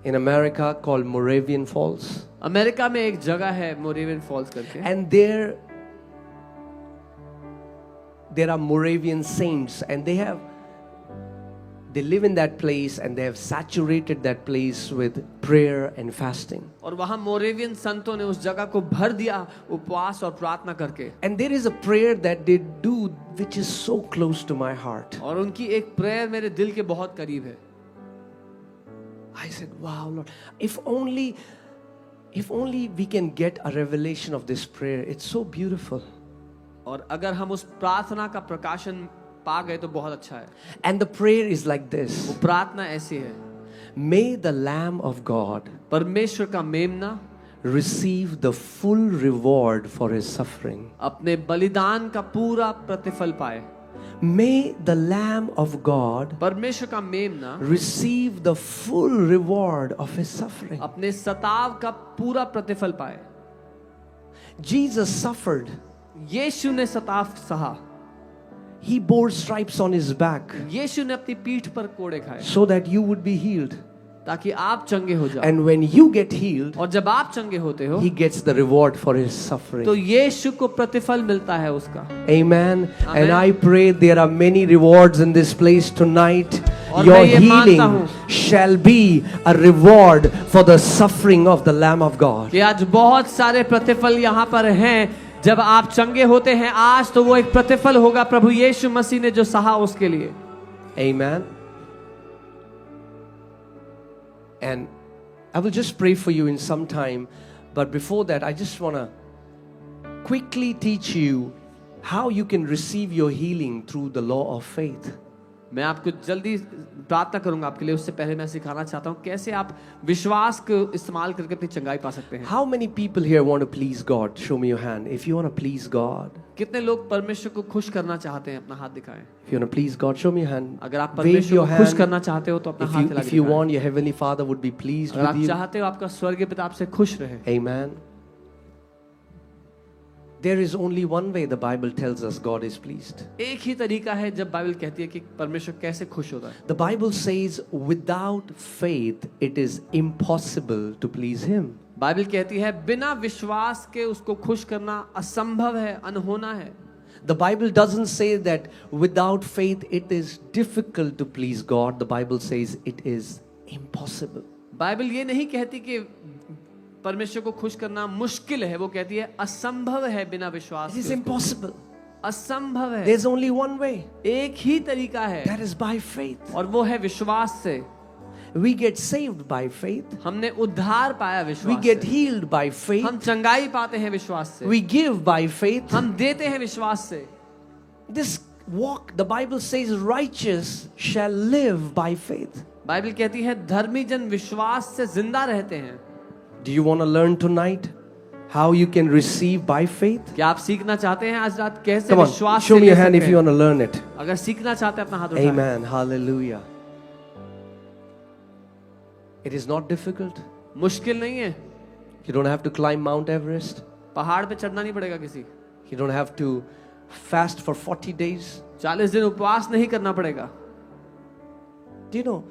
in America called Moravian Falls. America में एक जगह है मोरेवियन फॉल्स करके, And there are Moravian saints, and they live in that place, and they have saturated that place with prayer and fasting. और वहां मोरेवियन संतों ने उस जगह को भर दिया उपवास और प्रार्थना करके। And there is a prayer that they do which is so close to my heart. और उनकी एक प्रेयर मेरे दिल के बहुत करीब है। I said, wow, Lord, if only we can get a revelation of this prayer. It's so beautiful. और अगर हम उस प्रार्थना का प्रकाशन पा गए तो बहुत अच्छा है। And the prayer is like this. वो प्रार्थना ऐसी है, May the Lamb of God परमेश्वर का मेमना receive the full reward for His suffering. अपने बलिदान का पूरा प्रतिफल पाए। May the Lamb of God परमेश्वर का मेमना receive the full reward of His suffering. अपने सताव का पूरा प्रतिफल पाए। Jesus suffered. यीशु ने सताव सहा, He bore stripes on His back यीशु ने अपनी पीठ पर कोड़े खाए so that you would be healed. ताकि आप चंगे हो जाओ। And when you get healed, और जब आप चंगे होते हो He gets the reward for His तो suffering. यीशु को प्रतिफल मिलता है उसका। Amen. Amen. And I pray there are many rewards in this place tonight. और Your मैं ये मानता healing हूँ shall be a reward for the suffering of the Lamb of God. कि आज बहुत सारे प्रतिफल यहाँ पर हैं। जब आप चंगे होते हैं आज, तो वो एक प्रतिफल होगा प्रभु यीशु मसीह ने जो सहा उसके लिए। Amen. And I will just pray for you in some time. But before that, I just want to quickly teach you how you can receive your healing through the law of faith. मैं आपको जल्दी प्रार्थना करूंगा आपके लिए, उससे पहले मैं सिखाना चाहता हूं कैसे आप विश्वास को इस्तेमाल करके अपनी चंगाई पा सकते हैं। How many people here want to please God? Show me your hand. If you want to please God. कितने लोग परमेश्वर को खुश करना चाहते हैं? अपना हाथ दिखाएं। If you want to please God, show me your hand. अगर आप Wave परमेश्वर your को खुश hand. करना चाहते हो तो अपना हाथ हिला If के you दिखाएं। want, your heavenly Father would be pleased अगर with आप you. चाहते हो आपका स्वर्गीय पिता आपसे खुश रहे। Amen. There is only one way the Bible tells us God is pleased. एक ही तरीका है जब बाइबल कहती है कि परमेश्वर कैसे खुश होता है। The Bible says without faith it is impossible to please Him. Bible कहती है बिना विश्वास के उसको खुश करना असंभव है, अनहोना है। The Bible doesn't say that without faith it is difficult to please God. The Bible says it is impossible. Bible ये नहीं कहती कि परमेश्वर को खुश करना मुश्किल है, वो कहती है असंभव है बिना विश्वास It is के। impossible. असंभव है। There's only one way. एक ही तरीका है That is by faith. और वो है विश्वास से। We get saved by faith. हमने उद्धार पाया We विश्वास get से। healed by faith. हम चंगाई पाते हैं विश्वास से। We give by faith. हम देते हैं विश्वास से। This walk, the Bible says, righteous shall live by faith. Bible कहती है धर्मी जन विश्वास से जिंदा रहते हैं। Do you want to learn tonight how you can receive by faith? क्या आप सीखना चाहते हैं आज रात कैसे Come on, विश्वास show से me ले your hand सकते if you हैं? want to learn it. अगर सीखना चाहते हैं अपना हाथ उठाएं। Amen. Hallelujah. It is not difficult. मुश्किल नहीं है, You don't have to climb Mount Everest. पहाड़ पे चढ़ना नहीं पड़ेगा किसी, You don't have to fast for 40 days. 40 दिन उपवास नहीं करना पड़ेगा। Do you know,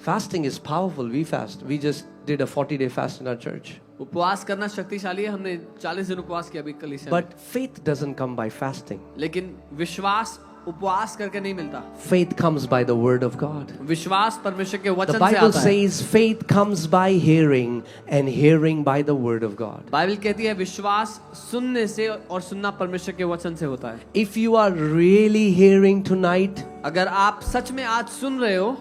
fasting is powerful. We fast. We just did a 40-day fast in our church. उपवास करना शक्तिशाली है, हमने 40 दिन उपवास किया अभी कलीसिया में। But faith doesn't come by fasting. लेकिन विश्वास उपवास करके नहीं मिलता, Faith comes by the word of God. विश्वास परमेश्वर के The वचन से Bible आता है। says faith comes by hearing and hearing by the word of God. Bible कहती है विश्वास सुनने से और सुनना परमेश्वर के वचन से होता है। If you are really hearing tonight, अगर आप सच में आज सुन रहे हो,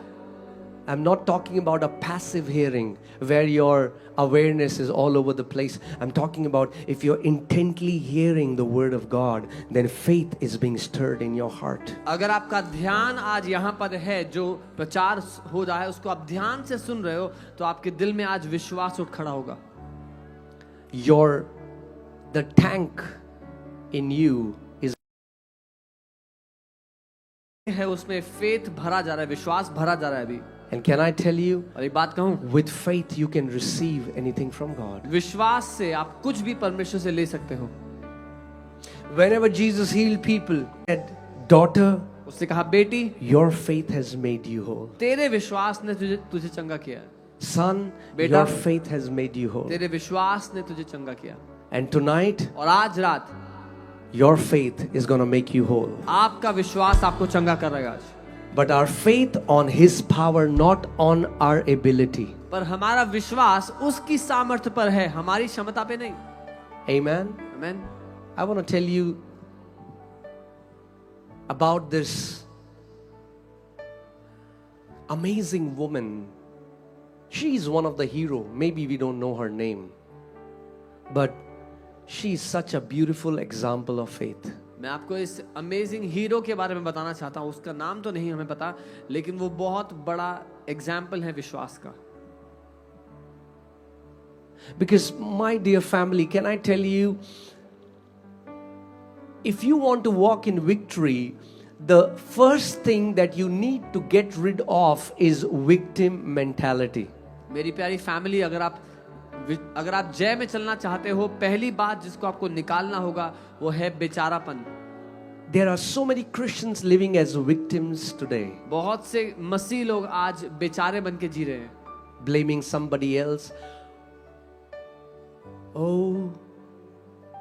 I'm not talking about a passive hearing where your awareness is all over the place. I'm talking about if you're intently hearing the word of God, then faith is being stirred in your heart. अगर आपका ध्यान आज यहाँ पर है, जो प्रचार हो रहा है उसको आप ध्यान से सुन रहे हो, तो आपके दिल में आज विश्वास उठ खड़ा होगा। The tank in you is है उसमें फेथ भरा जा रहा है, विश्वास भरा जा रहा है अभी। and can I tell you, और एक बात कहूं, with faith you can receive anything from God. विश्वास से आप कुछ भी परमेश्वर से ले सकते हो। Whenever Jesus healed people, said, daughter, उसने कहा बेटी, your faith has made you whole. तेरे विश्वास ने तुझे चंगा किया। Son, बेटा, your faith has made you whole. तेरे विश्वास ने तुझे चंगा किया। And tonight, और आज रात your faith is going to make you whole. आपका विश्वास आपको चंगा करेगा आज। But our faith on His power, not on our ability. पर हमारा विश्वास उसकी सामर्थ्य पर है, हमारी क्षमता पे नहीं। Amen. आमीन। I want to tell you about this amazing woman. She is one of the hero. Maybe we don't know her name, but she is such a beautiful example of faith. मैं आपको इस amazing hero के बारे में बताना चाहता हूँ। उसका नाम तो नहीं हमें पता, लेकिन वो बहुत बड़ा एग्जाम्पल है विश्वास का। Because my dear family, can I tell you, if you want to walk in victory, the first thing that you need to get rid of is victim mentality. मेरी प्यारी फैमिली, अगर आप जय में चलना चाहते हो, पहली बात जिसको आपको निकालना होगा वो है बेचारापन। There are so many Christians living as victims today, बहुत से मसीह लोग आज बेचारे बन के जी रहे हैं, blaming somebody else. Oh,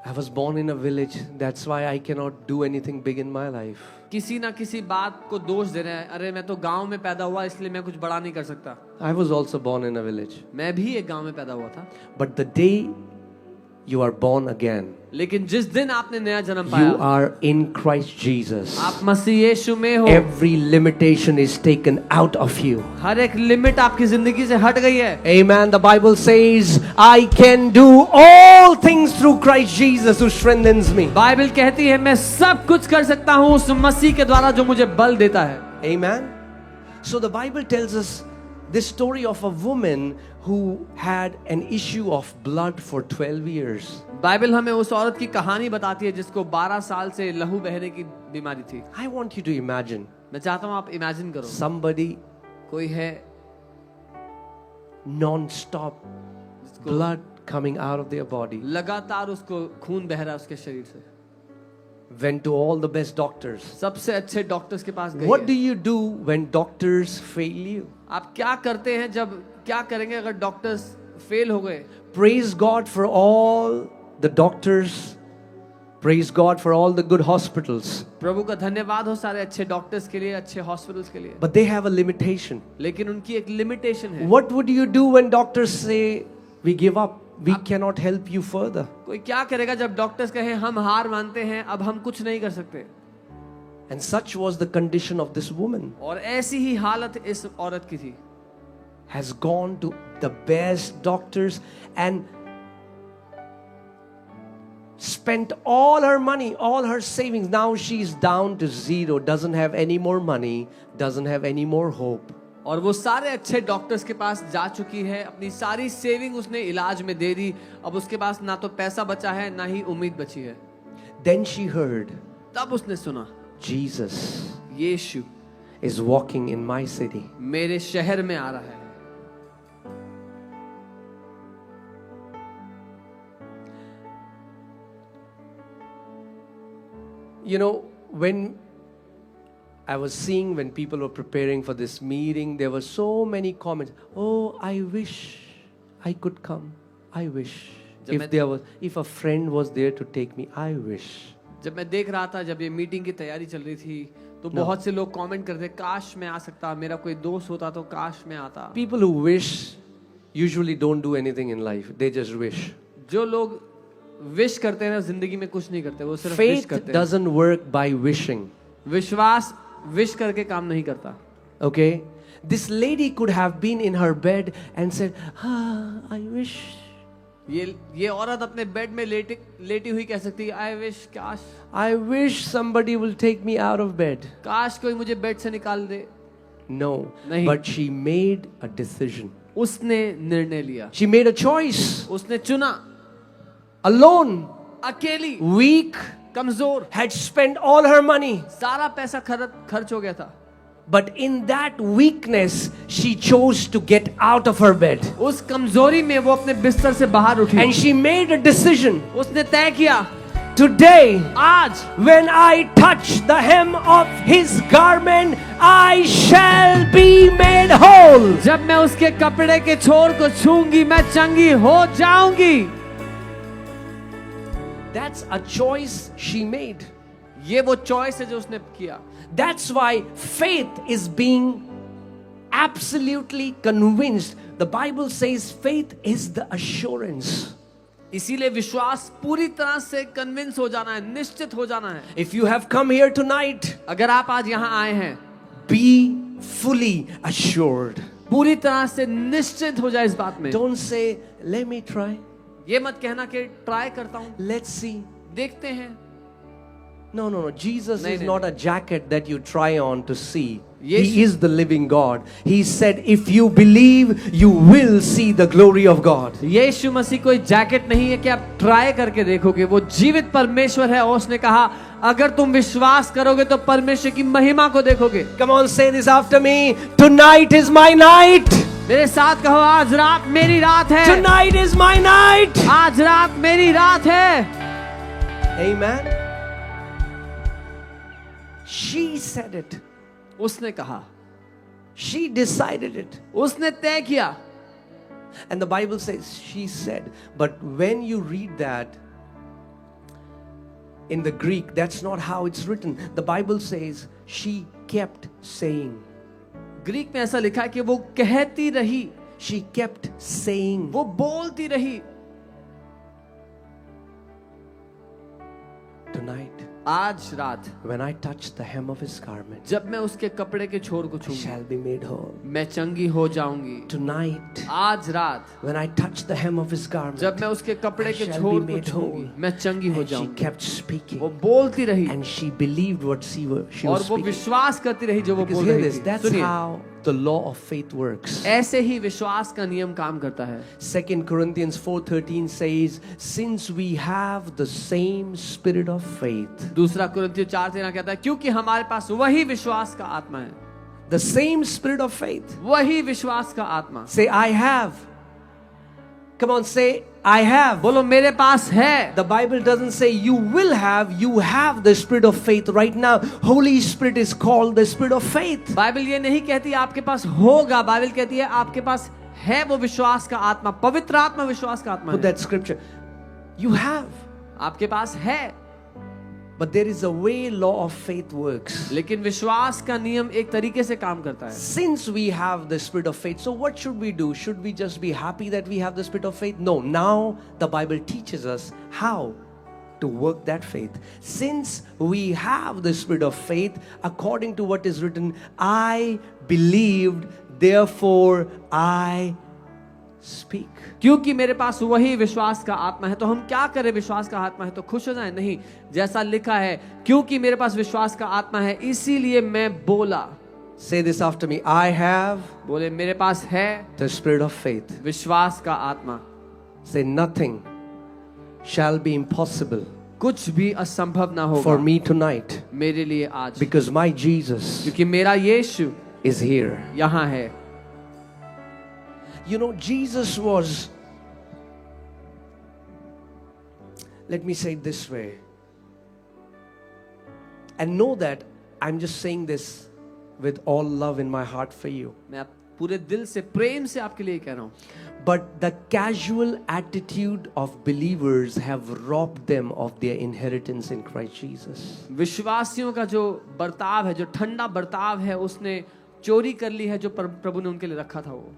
I was born in a village, that's why I cannot do anything big in my life. किसी ना किसी बात को दोष दे रहे हैं। अरे मैं तो गांव में पैदा हुआ इसलिए मैं कुछ बड़ा नहीं कर सकता। I was also born in a village. मैं भी एक गांव में पैदा हुआ था। But the day you are born again, लेकिन जिस दिन आपने नया जन्म you पाया, are in Christ Jesus. आप मसीह यीशु में हो। Every limitation is taken out of you. हर एक लिमिट आपकी जिंदगी से हट गई है। Amen. The Bible says, I can do all things through Christ Jesus who strengthens me. Bible कहती है मैं सब कुछ कर सकता हूँ उस मसीह के द्वारा जो मुझे बल देता है। Amen. So the Bible tells us this story of a woman who had an issue of blood for 12 years. Bible हमें उस औरत की कहानी बताती है जिसको 12 साल से लहू बहने की बीमारी थी। I want you to imagine मैं चाहता हूँ आप इमेजिन करो, somebody कोई है non-stop blood coming out of their body, लगातार उसको खून बह रहा है उसके शरीर से, went to all the best doctors. सबसे अच्छे डॉक्टर्स के पास गई What do है। you do when doctors fail you? आप क्या करते हैं जब, क्या करेंगे अगर डॉक्टर्स फेल हो गए? Praise God for all the doctors. Praise God for all the good hospitals. प्रभु का धन्यवाद हो सारे अच्छे डॉक्टर्स के लिए, अच्छे हॉस्पिटल्स के लिए, But they have a limitation. लेकिन उनकी एक लिमिटेशन है। What would you do when doctors say, we give up, we cannot help you further? कोई क्या करेगा जब डॉक्टर्स कहे हम हार मानते हैं, अब हम कुछ नहीं कर सकते? And such was the condition of this woman. और ऐसी ही हालत इस औरत की थी। Has gone to the best doctors and spent all her money, all her savings. Now she's down to zero, doesn't have any more money, doesn't have any more hope. और वो सारे अच्छे डॉक्टर्स के पास जा चुकी है, अपनी सारी सेविंग उसने इलाज में दे दी। अब उसके पास ना तो पैसा बचा है ना ही उम्मीद बची है। Then she heard, तब उसने सुना Jesus Yeshu is walking in my city. मेरे शहर में आ रहा है। You know, when I was seeing when people were preparing for this meeting, there were so many comments. Oh, I wish I could come. I wish. If a friend was there to take me, I wish. जब मैं देख रहा था, जब ये meeting की तैयारी चल रही थी, तो बहुत से लोग कमेंट करते, काश मैं आ सकता, मेरा कोई दोस्त होता तो काश मैं आता। People who wish usually don't do anything in life. They just wish. जो लोग विश करते हैं जिंदगी में कुछ नहीं करते, वो सिर्फ विश Faith करते हैं। doesn't work by wishing. विश्वास विश करके काम नहीं करता। Okay? This lady could have been in her bed and said, I wish. ये औरत अपने बेड में लेटी हुई कह सकती है, आई विश, काश, I wish somebody will take me out of bed. काश कोई मुझे बेड से निकाल दे। No. नहीं। But she made a decision. उसने निर्णय लिया, She made a choice. उसने चुना। Alone, अकेली, weak, कमजोर, had spent all her money. सारा पैसा खर्च हो गया था। But in that weakness, she chose to get out of her bed. उस कमजोरी में वो अपने बिस्तर से बाहर उठी। And she made a decision. उसने तय किया, Today, आज when I touch the hem of his garment, I shall be made whole. जब मैं उसके कपड़े के छोर को छूंगी, मैं चंगी हो जाऊंगी। That's a choice she made. ये वो चॉइस है जो उसने किया। That's why faith is being absolutely convinced. The Bible says faith is the assurance. इसीलिए विश्वास पूरी तरह से कन्विंस हो जाना है, निश्चित हो जाना है। If you have come here tonight, अगर आप आज यहाँ आए हैं, be fully assured. पूरी तरह से निश्चित हो जाए इस बात में। Don't say, let me try. ये मत कहना कि ट्राई करता हूँ, Let's see. देखते हैं। No. Jesus नहीं, is नहीं, not a jacket that you try on to see. Yes. He is the living God. He said, if you believe, you will see the glory of God. यीशु मसीह कोई jacket नहीं है कि आप try करके देखोगे। वो जीवित परमेश्वर है और उसने कहा, अगर तुम विश्वास करोगे तो परमेश्वर की महिमा को देखोगे। Come on, say this after me. Tonight is my night. मेरे साथ कहो, आज रात मेरी रात है। Tonight is my night. आज रात मेरी रात है। Amen. She said it. उसने कहा, She decided it. उसने तय किया। And the Bible says she said. But when you read that in the Greek, that's not how it's written. The Bible says she kept saying. Greek में ऐसा लिखा है कि वो कहती रही, She kept saying. वो बोलती रही। Tonight, आज रात when I touch the hem of his garment, जब मैं उसके कपड़े के छोर को I छूंगी, shall be made whole. मैं चंगी हो जाऊंगी। Tonight, आज रात when I touch the hem of his garment, जब मैं उसके कपड़े I के shall छोर be को made छूंगी, whole. मैं चंगी हो And she जाऊंगी। kept speaking. वो बोलती रही And she believed what she was और वो speaking. विश्वास करती रही जो वो Because बोल hear रही this, थी। that's सुनिए, how the law of faith works. ऐसे ही विश्वास का नियम काम करता है। 2 Corinthians 4:13 says, since we have the same spirit of faith. दूसरा कुरिन्थियों 4:13 कहता है, क्योंकि हमारे पास वही विश्वास का आत्मा है। The same spirit of faith. वही विश्वास का आत्मा। Say, I have. Come on, say, I have. बोलो, मेरे पास है। The Bible doesn't say you will have, you have the spirit of faith right now. Holy Spirit is called the spirit of faith. Bible ये नहीं कहती आपके पास होगा, Bible कहती है आपके पास है वो विश्वास का आत्मा, पवित्र आत्मा विश्वास का आत्मा Put है। that scripture. You have. आपके पास है, But there is a way law of faith works. लेकिन विश्वास का नियम एक तरीके से काम करता है। Since we have the spirit of faith, so what should we do? Should we just be happy that we have the spirit of faith? No, now the Bible teaches us how to work that faith. Since we have the spirit of faith, according to what is written, I believed, therefore I speak. क्योंकि मेरे पास वही विश्वास का आत्मा है, तो हम क्या करें? विश्वास का आत्मा है तो खुश हो जाए? नहीं, जैसा लिखा है, क्योंकि मेरे पास विश्वास का आत्मा है इसीलिए मैं बोला। Say this after me. I have बोले मेरे पास है the spirit of faith. विश्वास का आत्मा। Say nothing shall be impossible कुछ भी असंभव ना होगा for me tonight मेरे लिए आज, because my Jesus क्योंकि मेरा यीशु is here. यहाँ है। You know, Jesus was, let me say it this way, and know that I'm just saying this with all love in my heart for you. मैं पूरे दिल से प्रेम से आपके लिए कह रहा हूँ। But the casual attitude of believers have robbed them of their inheritance in Christ Jesus. विश्वासियों का जो बर्ताव है, जो ठंडा बर्ताव है, उसने चोरी कर ली है जो प्रभु ने उनके लिए रखा था। वो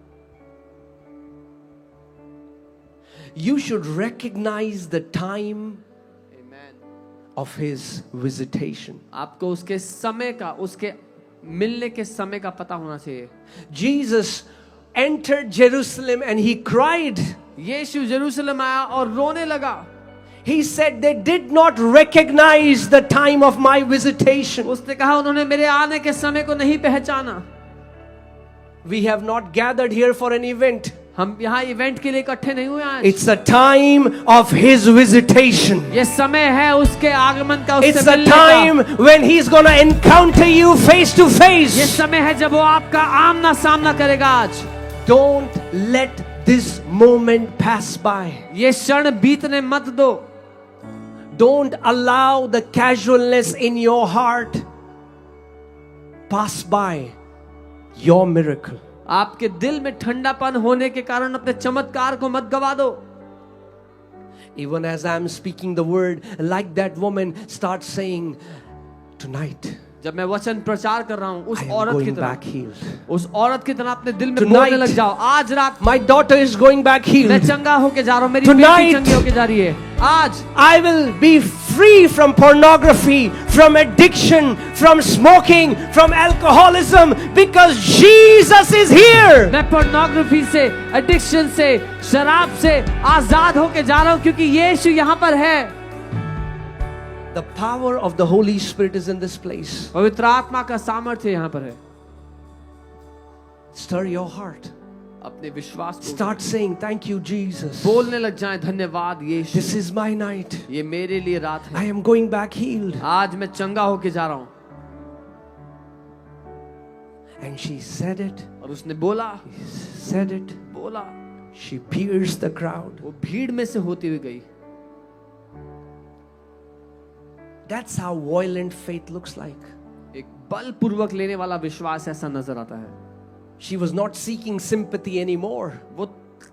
You should recognize the time Amen. of his visitation. आपको उसके समय का, उसके मिलने के समय का पता होना चाहिए। Jesus entered Jerusalem and he cried. यीशु यरूशलेम आया और रोने लगा। He said they did not recognize the time of my visitation. उसने कहा उन्होंने मेरे आने के समय को नहीं पहचाना। We have not gathered here for an event. हम यहाँ इवेंट के लिए इकट्ठे नहीं हुए आज। It's the time of his visitation. ये समय है उसके आगमन का, उससे It's the मिलने time का। when he's going to encounter you face to ये face. समय है जब वो आपका आमना सामना करेगा आज। Don't let this moment pass by. ये क्षण बीतने मत दो। Don't allow the casualness in your heart pass by your miracle. आपके दिल में ठंडापन होने के कारण अपने चमत्कार को मत गवा दो। Even as I'm speaking the word, like that woman, start saying, tonight जब मैं वचन प्रचार कर रहा हूँ उस I am औरत की going तरह, back healed. उस औरत की तरह अपने दिल में Tonight, बोलने लग जाओ। आज रात My daughter is going back मैं healed. चंगा होके जा रहा हूँ, मेरी Tonight, बेटी चंगी होके जा रही है। आज I will be free from pornography, from addiction, from smoking, from alcoholism, because Jesus is here. मैं पोर्नोग्राफी से, एडिक्शन से, शराब से आजाद होके जा रहा हूँ क्योंकि यीशु यहाँ पर है। The power of the Holy Spirit is in this place. पवित्र आत्मा का सामर्थ्य यहाँ पर है। Stir your heart. अपने विश्वास को Start saying, thank you, Jesus. बोलने लग जाएं, धन्यवाद यीशु, This is my night. ये मेरे लिए रात I है। am going back healed. आज मैं चंगा होके जा रहा हूँ। And she said it, और उसने बोला, said it. बोला, She pierced the crowd. वो भीड़ में से होती हुई गई। That's how violent faith looks like. एक बलपूर्वक लेने वाला विश्वास ऐसा नजर आता है। She was not seeking sympathy anymore. वो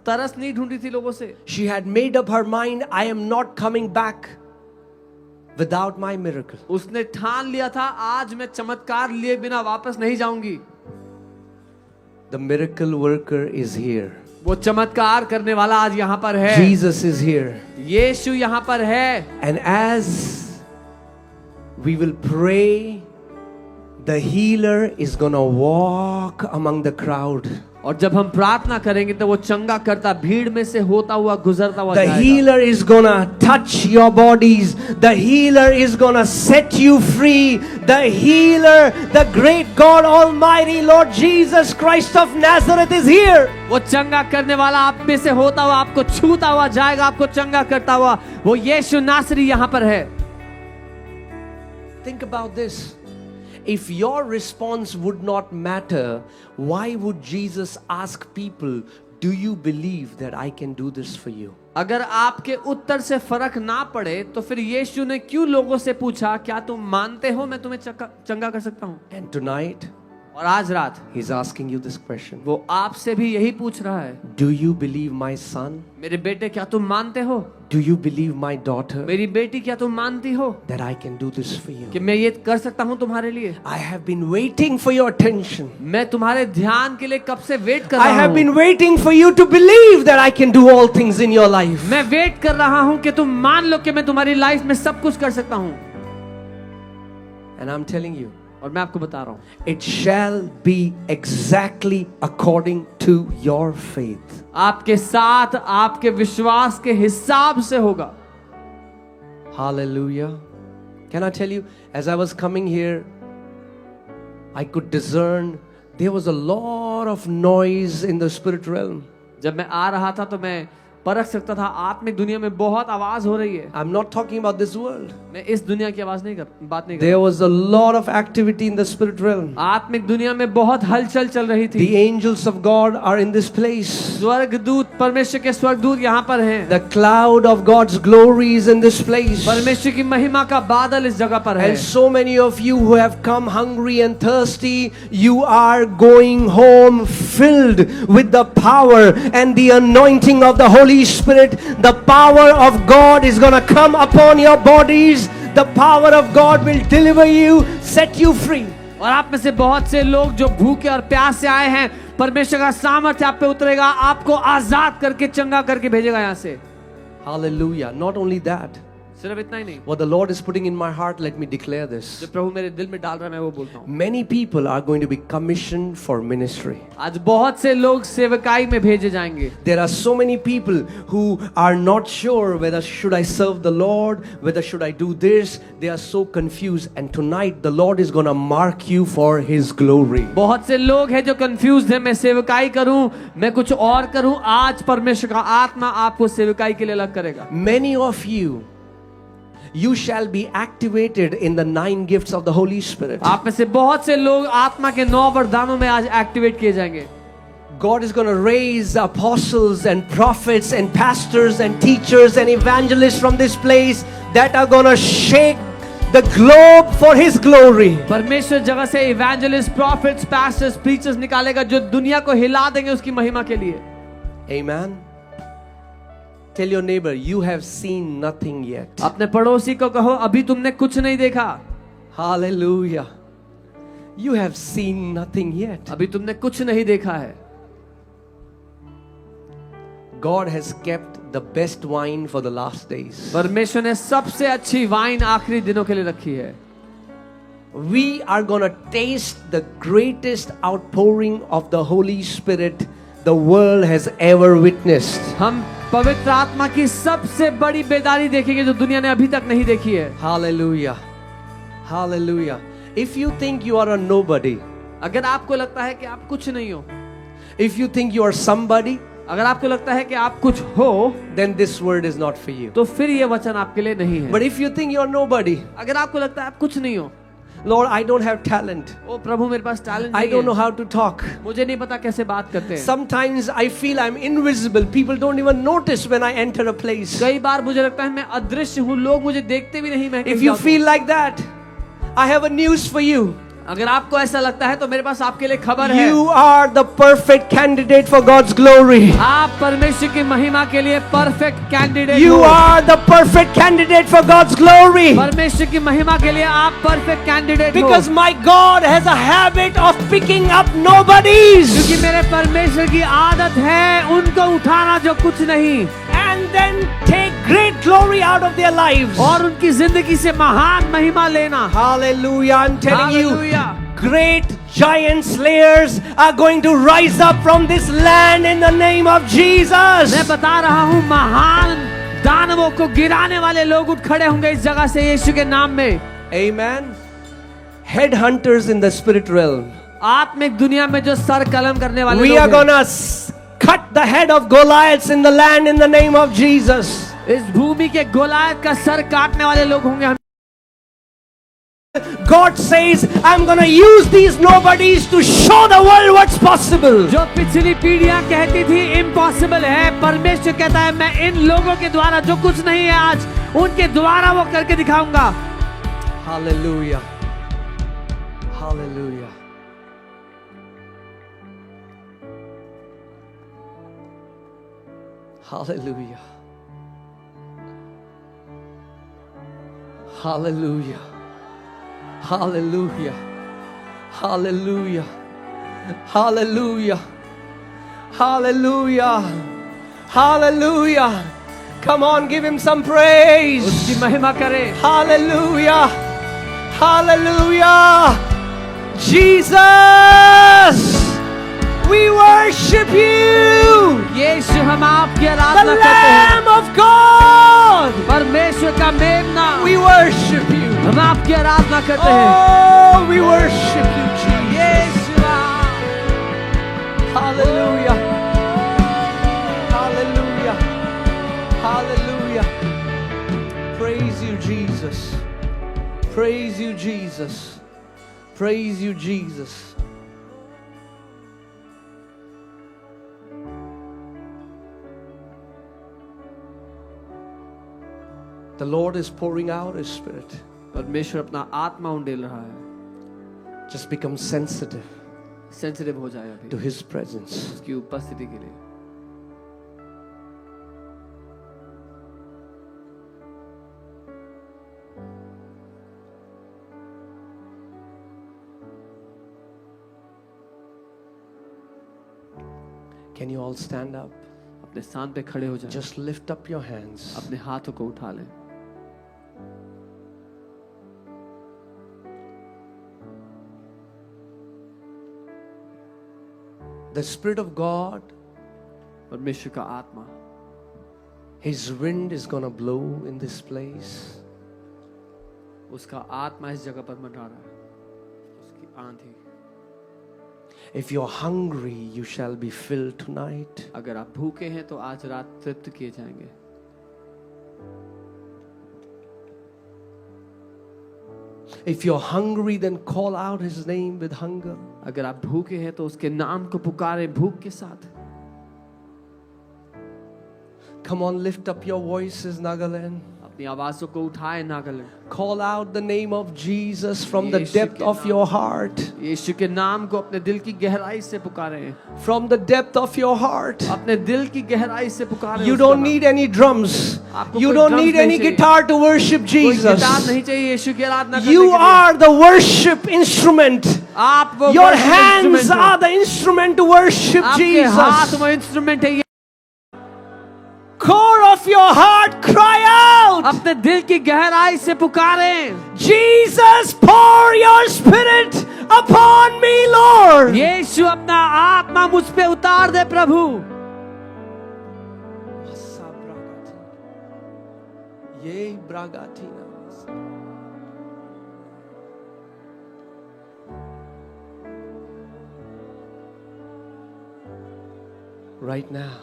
तरस नहीं ढूंढी थी लोगों से। She had made up her mind, I am not coming back without my miracle. उसने ठान लिया था, आज मैं चमत्कार लिए बिना वापस नहीं जाऊंगी। The miracle worker is here. वो चमत्कार करने वाला आज यहाँ पर है। Jesus is here. यीशु यहाँ पर है। And as we will pray, the healer is going to walk among the crowd. और जब हम प्रार्थना करेंगे तो वो चंगा करता भीड़ में से होता हुआ गुजरता हुआ The जाएगा। healer is going to touch your bodies. The healer is going to set you free. The healer, the great God Almighty Lord Jesus Christ of Nazareth is here. वो चंगा करने वाला आप में से होता हुआ आपको छूता हुआ जाएगा, आपको चंगा करता हुआ वो यीशु नासरी यहाँ पर है। Think about this. If your response would not matter, why would Jesus ask people, do you believe that I can do this for you? अगर आपके उत्तर से फर्क ना पड़े तो फिर यीशु ने क्यों लोगों से पूछा, क्या तुम मानते हो मैं तुम्हें चंगा कर सकता हूँ? And tonight, और आज रात he's asking you this question. वो आपसे भी यही पूछ रहा है, Do you believe my son? मेरे बेटे क्या तुम मानते हो? Do you believe my daughter मेरी बेटी क्या तुम मानती हो that I can do this for you? कि मैं ये कर सकता हूँ तुम्हारे लिए? I have been waiting for your attention. मैं तुम्हारे ध्यान के लिए कब से वेट कर I रहा have हूँ। been waiting for you to believe that I can do all things in your life. मैं वेट कर रहा हूँ कि तुम मान लो कि मैं तुम्हारी लाइफ में सब कुछ कर सकता हूँ। And I'm telling you, और मैं आपको बता रहा हूँ, it shall be exactly according to your faith. आपके साथ आपके विश्वास के हिसाब से होगा। Hallelujah. Can I tell you, as I was coming here, I could discern there was a lot of noise in the spirit realm. जब मैं आ रहा था तो मैं परख सकता था आत्मिक दुनिया में बहुत आवाज हो रही है। I'm not talking about this world. मैं इस दुनिया की बात नहीं कर There was a lot of activity in the spirit realm. आत्मिक दुनिया में बहुत हलचल चल रही थी। The angels of God are in this place. स्वर्गदूत, परमेश्वर के स्वर्गदूत यहाँ पर हैं। The cloud of God's glory is in this place. परमेश्वर की महिमा का बादल इस जगह पर है। And so many of you who have come hungry and thirsty, you are going home filled with the power and the anointing of the Holy Spirit. The power of God is going to come upon your bodies. The power of God will deliver you, set you free. और आप में से बहुत से लोग जो भूखे और प्यास से आए हैं, परमेश्वर का सामर्थ्य आप पे उतरेगा, आपको आजाद करके चंगा करके भेजेगा यहाँ से। Hallelujah. Not only that, सिर्फ इतना ही नहीं, what the Lord is putting in my heart, let me declare this. जो प्रभु मेरे दिल में डाल रहा है मैं वो बोलता हूँ। Many people are going to be commissioned for ministry. आज बहुत से लोग सेवकाई में भेजे जाएंगे। There are so many people who are not sure whether should I serve the Lord, whether should I do this. They are so confused, and tonight the Lord is going to mark you for His glory. बहुत से लोग हैं जो confuse हैं, मैं सेवकाई करूं, मैं कुछ और करूं। आज परमेश्वर का आत्मा आपको सेवकाई के लिए अलग करेगा। Many of you shall be activated in the 9 gifts of the Holy Spirit. आप में से बहुत से लोग आत्मा के 9 वरदानों में आज एक्टिवेट किए जाएंगे। God is going to raise apostles and prophets and pastors and teachers and evangelists from this place that are going to shake the globe for His glory. परमेश्वर जगह से इवेंजलिस्ट, प्रॉफिट्स, पास्टर्स, प्रीचर्स निकालेगा जो दुनिया को हिला देंगे उसकी महिमा के लिए। Amen. Tell your neighbor, you have seen nothing yet. अपने पड़ोसी को कहो, अभी तुमने कुछ नहीं देखा। Hallelujah. You have seen nothing yet. अभी तुमने कुछ नहीं देखा है। God has kept the best wine for the last days. परमेश्वर ने सबसे अच्छी वाइन आखिरी दिनों के लिए रखी है। We are going to taste the greatest outpouring of the Holy Spirit the world has ever witnessed. हम पवित्र आत्मा की सबसे बड़ी बेदारी देखेंगे जो दुनिया ने अभी तक नहीं देखी है। Hallelujah. Hallelujah. If you think you are a nobody, अगर आपको लगता है कि आप कुछ नहीं हो, if you think you are somebody, अगर आपको लगता है कि आप कुछ हो, then this word is not for you. तो फिर ये वचन आपके लिए नहीं है। But if you think you are nobody, अगर आपको लगता है आप कुछ नहीं हो, Lord, I don't have talent. ओ प्रभु मेरे पास टैलेंट I नहीं don't know है, how to talk. मुझे नहीं पता कैसे बात करते हैं। Sometimes I feel I'm invisible. People don't even notice when I enter a place. कई बार मुझे लगता है मैं अदृश्य हूँ, लोग मुझे देखते भी नहीं। मैं If you feel like that, I have a news for you. अगर आपको ऐसा लगता है तो मेरे पास आपके लिए खबर है। You are the perfect candidate for God's glory. आप परमेश्वर की महिमा के लिए परफेक्ट कैंडिडेट You हो। are the perfect candidate for God's glory. परमेश्वर की महिमा के लिए आप परफेक्ट कैंडिडेट हो। Because my God has a habit of picking up nobodies क्योंकि मेरे परमेश्वर की आदत है उनको उठाना जो कुछ नहीं, and then take great glory out of their lives. और उनकी जिंदगी से महान महिमा लेना। Hallelujah. I'm telling you, Hallelujah. great giant slayers are going to rise up from this land in the name of Jesus. मैं बता रहा हूँ महान दानवों को गिराने वाले लोग उठ खड़े होंगे इस जगह से यीशु के नाम में। Amen. Headhunters in the spirit realm. आत्मिक दुनिया में जो सर कलम करने वाले We लोग are हैं, gonna cut the head of Goliaths in the land in the name of Jesus. इस भूमि के गोलायत का सर काटने वाले लोग होंगे। God says, I'm gonna use these nobodies to show the world what's possible. जो पिछली पीढ़ियां कहती थी इम्पॉसिबल है, परमेश्वर कहता है मैं इन लोगों के द्वारा जो कुछ नहीं है आज उनके द्वारा वो करके दिखाऊंगा। Hallelujah. Hallelujah. Hallelujah. Hallelujah. Hallelujah. Hallelujah. Hallelujah. Hallelujah. Hallelujah. Come on, give him some praise. उसकी महिमा करें। Hallelujah. Hallelujah. Jesus, we worship you. यीशु हम आपकी The आराधना करते हैं। Lamb of God. परमेश्वर का मेमना, We worship you. हम आपकी आराधना करते हैं। Oh, we worship you, Jesus. Hallelujah. Hallelujah. Hallelujah. Praise you, Jesus. Praise you, Jesus. Praise you, Jesus. The Lord is pouring out His Spirit. परमेश्वर अपना आत्मा उंडेल रहा है. Just become sensitive सेंसिटिव हो जाए अभी to His presence. उसकी उपस्थिति के लिए. Can you all stand up? अपने स्थान पे खड़े हो जाएं. Just lift up your hands. अपने हाथों को उठा लें. The Spirit of God, परमेश्वर का आत्मा, His wind is gonna blow in this place. उसका आत्मा इस जगह पर मंडरा रहा है. उसकी आंधी. If you're hungry, you shall be filled tonight. अगर आप भूखे हैं तो आज रात तृप्त किए जाएंगे. If you're hungry, then call out His name with hunger. अगर आप भूखे हैं तो उसके नाम को पुकारें भूख के साथ. Come on, lift up your voices, Nagaland. अपनी आवाज़ों को उठाएं Nagaland. Call out the name of Jesus from the Yeshu depth के of नाम. your heart. यीशु के नाम को अपने दिल की गहराई से पुकारें. From the depth of your heart. अपने दिल की गहराई से पुकारें. You उसका don't नाम. need any drums. आपको You कोई don't drums need नहीं any चाहिए. guitar to worship कोई Jesus. गिटार नहीं चाहिए यीशु की आराधना करने You के लिए. are the worship instrument. आप वो Your worship hands instrument हो. are the instrument to worship आपके हाथ Jesus. वो इंस्ट्रूमेंट है. Core of your heart, cry out. अपने दिल की गहराई से पुकारें. Jesus, pour your Spirit upon me, Lord. यीशु अपना आत्मा मुझ पे उतार दे प्रभु. Ye bragatina. Right now,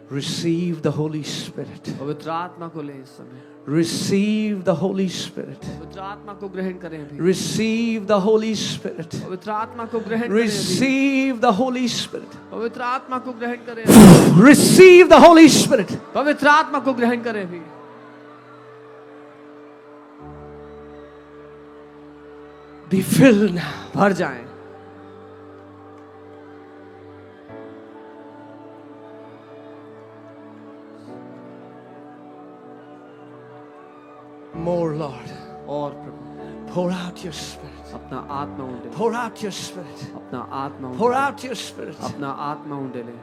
receive the Holy Spirit. पवित्र आत्मा को ले इस समय. Receive the Holy Spirit. पवित्र आत्मा को ग्रहण करें अभी. Receive the Holy Spirit. पवित्र आत्मा को ग्रहण करें अभी. Receive the Holy Spirit. पवित्र आत्मा को ग्रहण करें अभी. Receive the Holy Spirit. पवित्र आत्मा को ग्रहण करें अभी. Be filled now. भर जाएं. More, Lord. और प्रभु Pour out your Spirit. अपना आत्मा उंडे. Pour out your Spirit. अपना आत्मा Pour उंडे. out your Spirit. अपना आत्मा उंडे ले.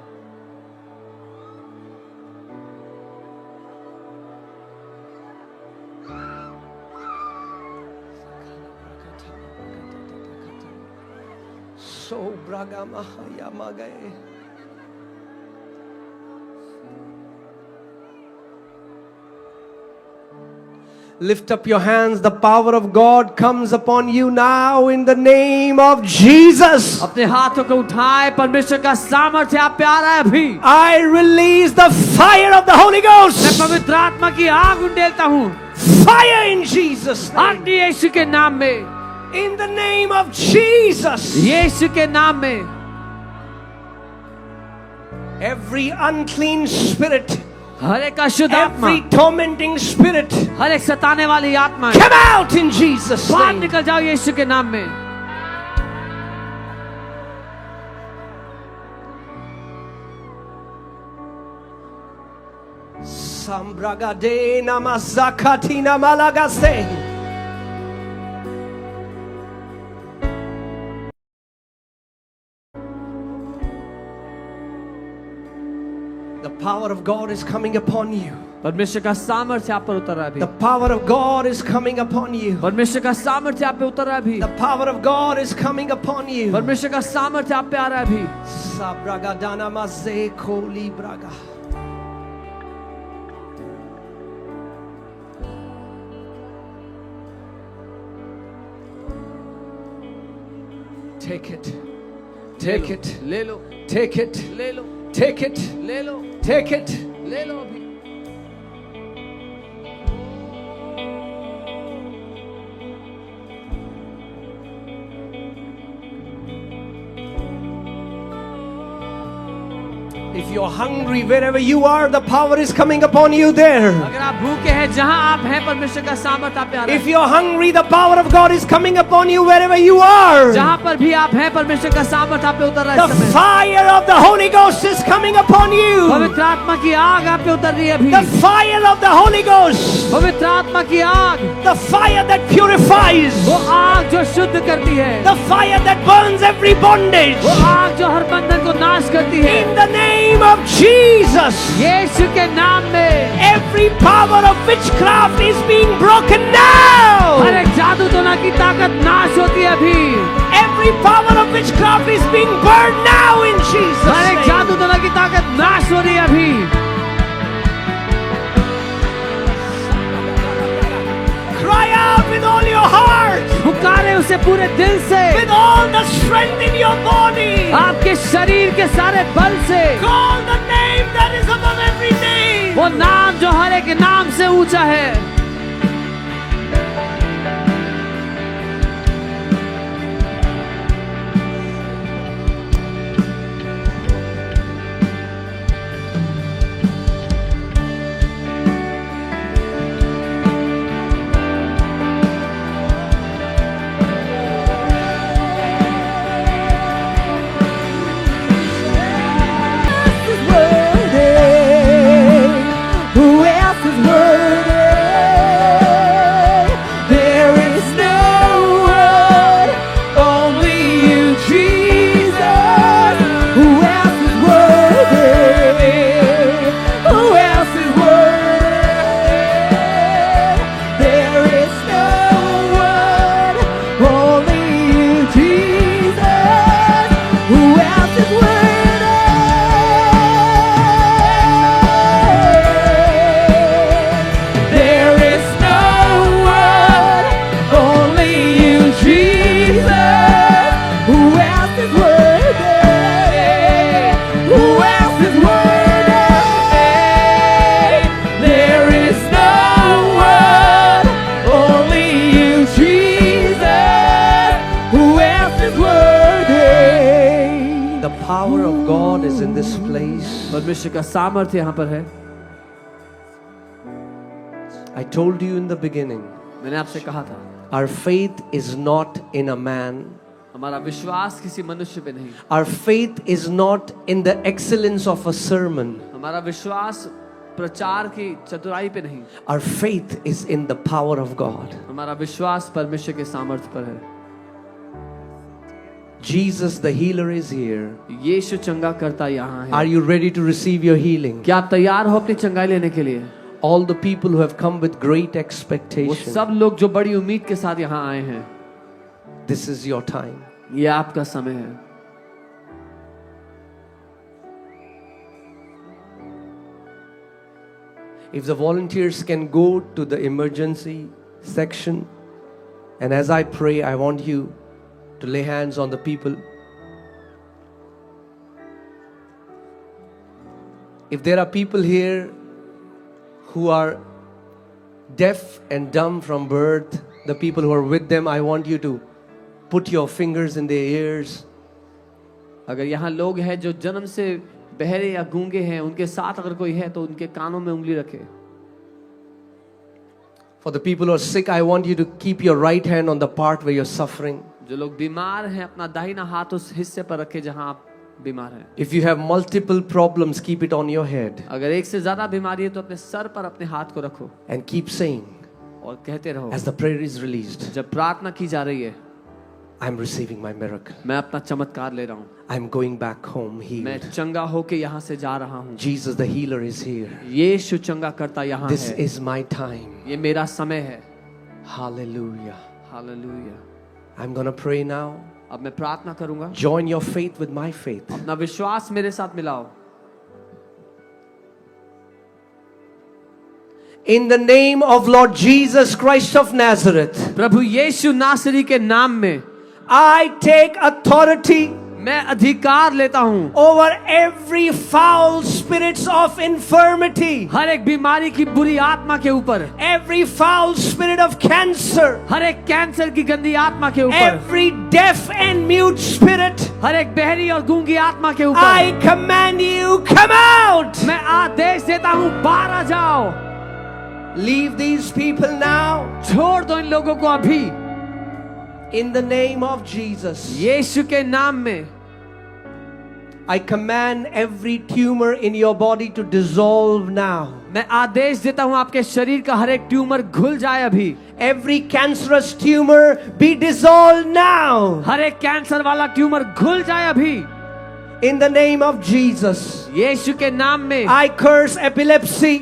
So bragamahaya magae. Lift up your hands. The power of God comes upon you now in the name of Jesus. अपने हाथों को उठाए. परमेश्वर का सामर्थ्य आप पे आ रहा है अभी. I release the fire of the Holy मैं Ghost. पवित्र आत्मा की आग उंडेलता हूँ. Fire in Jesus' name. अग्नि यीशु के नाम में. In the name of Jesus. यीशु के नाम में. Every unclean spirit, हर एक अशुद्ध आत्मा, every tormenting spirit, हर एक सताने वाली आत्मा come out in Jesus' बाहर name. निकल जाओ यीशु के नाम में. Sambragade namazakatina malagase. The power of God is coming upon you. परमेश्वर का सामर्थ्य आप पर उतर रहा है अभी. The power of God is coming upon you. परमेश्वर का सामर्थ्य आप पे उतर रहा है अभी. The power of God is coming upon you. परमेश्वर का सामर्थ्य आप पे आ रहा है अभी. Sabragadana maze koli braga. Take it. Take it. ले लो, Take it. ले लो, Take it. ले लो, Take it. ले लो अभी। If you're hungry, wherever you are, the power is coming upon you there. अगर आप भूखे हैं जहां आप हैं परमेश्वर का सामर्थ आप पे आ रहा If है। you're hungry, the power of God is coming upon you wherever you are. जहां पर भी आप हैं परमेश्वर का सामर्थ आप पे उतर रहा है The इस समय। fire of the Holy Ghost is coming upon you. पवित्र आत्मा की आग आप पे उतर रही है अभी। The fire of the Holy Ghost. पवित्र आत्मा की आग, The fire that purifies. वो आग जो शुद्ध करती है, The fire that burns every bondage. वो आग जो हर बंधन को नाश करती है। In the name of Jesus. यीशु के नाम में Every power of witchcraft is being broken now. हर एक जादू टोना की ताकत नाश होती है अभी। Every power of witchcraft is being burned now in Jesus' हर एक name. जादू टोना की ताकत नाश हो रही है अभी। Cry out with all your heart, पुकारे उसे पूरे दिल से, with all the strength in your body. आपके शरीर के सारे बल से। Call the name that is above every name. वो नाम जो हर एक नाम से ऊंचा है। Who else is worthy? There is no one, only you, Jesus. Who else is worthy? Who else is worthy? There is no one, only you, Jesus. Who else is worthy? The power of God is in this place. परमेश्वर का सामर्थ्य यहाँ पर है। I told you in the beginning, मैंने आपसे कहा था, our faith is not in a man. हमारा विश्वास किसी मनुष्य पे नहीं, Our faith is not in the excellence of a sermon. हमारा विश्वास प्रचार की चतुराई पे नहीं, Our faith is in the power of God. हमारा विश्वास परमेश्वर के सामर्थ्य पर है। Jesus the healer is here. यीशु चंगा करता यहाँ Are है। you ready to receive your healing? क्या आप तैयार हो अपनी चंगाई लेने के लिए? All the people who have come with great वो expectation, सब लोग जो बड़ी उम्मीद के साथ यहाँ आए हैं, this is your time. ये आपका समय है। If the volunteers can go to the emergency section, and as I pray, I want you to lay hands on the people. If there are people here who are deaf and dumb from birth, the people who are with them, I want you to put your fingers in their ears. अगर यहाँ लोग हैं जो जन्म से बहरे या गूंगे हैं, उनके साथ अगर कोई है तो उनके कानों में उंगली रखे। For the people who are sick, I want you to keep your right hand on the part where you're suffering. जो लोग बीमार हैं अपना दाहिना हाथ उस हिस्से पर रखे जहां आप बीमार हैं। If you have multiple problems, keep it on your head अगर एक से ज्यादा बीमारी है तो अपने सर पर अपने हाथ को रखो and keep saying और कहते रहो, as the prayer is released, जब प्रार्थना की जा रही है, I'm receiving my miracle. मैं अपना चमत्कार ले रहा हूँ, I'm going back home मैं healed. चंगा होके यहाँ से जा रहा हूँ। Jesus the healer is here. यीशु चंगा करता यहाँ This है। is my time. ये मेरा समय है। Hallelujah. Hallelujah. I'm going to pray now. अब मैं प्रार्थना करूंगा। Join your faith with my faith. अपना विश्वास मेरे साथ मिलाओ। In the name of Lord Jesus Christ of Nazareth, प्रभु यीशु नासरी के नाम में I take authority मैं अधिकार लेता हूँ over every foul spirits of infirmity, हर एक बीमारी की बुरी आत्मा के ऊपर, every foul spirit of cancer, हर एक कैंसर की गंदी आत्मा के ऊपर, every deaf and mute spirit. हर एक बहरी और गूंगी आत्मा के I ऊपर command you, come out. मैं आदेश देता हूँ, बाहर आ जाओ। Leave these people now छोड़ दो इन लोगों को अभी, in the name of Jesus. यीशु के नाम में। I command every tumor in your body to dissolve now. मैं आदेश देता हूँ आपके शरीर का हर एक ट्यूमर घुल जाए अभी, Every cancerous tumor be dissolved now. हर एक कैंसर वाला ट्यूमर घुल जाए अभी, In the name of Jesus. यीशु के नाम में। I curse epilepsy.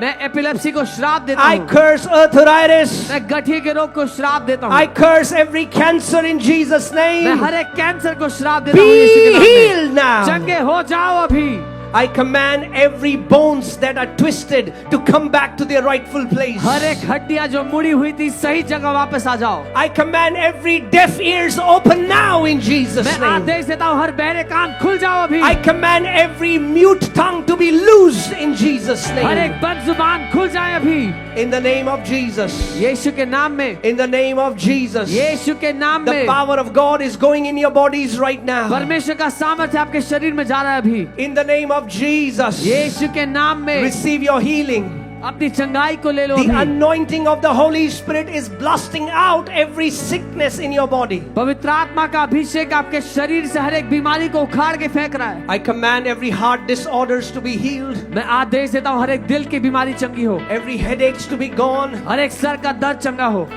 मैं एपिलेप्सी को श्राप देता I हूँ, curse arthritis. मैं गठिए के रोग को श्राप देता हूँ, I curse every cancer in Jesus' मैं name. हर एक कैंसर को श्राप देता हूँ यीशु के Be नाम में। healed now. चंगे हो जाओ अभी। I command every bones that are twisted to come back to their rightful place. हर एक हड्डियां जो मुड़ी हुई थी सही जगह वापस आ जाओ। I command every deaf ears open now in Jesus' मैं name. आदेश देता हूँ हर बहरे कान खुल जाओ अभी, I command every mute tongue to be loosed in Jesus' हर एक name. बंद जुबान खुल जाए अभी, In the name of Jesus. यीशु के नाम में। In the name of Jesus. यीशु के नाम The में power of God is going in your bodies right now. परमेश्वर का सामर्थ्य आपके शरीर में जा रहा है अभी, In the name of Jesus. यीशु के नाम में। Receive your healing. अपनी चंगाई को ले लो The अभी। anointing of the Holy Spirit is blasting out every sickness in your body. पवित्र आत्मा का अभिषेक आपके शरीर से हर एक बीमारी को उखाड़ के फेंक रहा है। I command every heart disorders to be healed. मैं आदेश देता हूँ हर एक दिल की बीमारी चंगी हो, Every headaches to be gone. हर एक सर का दर्द चंगा हो।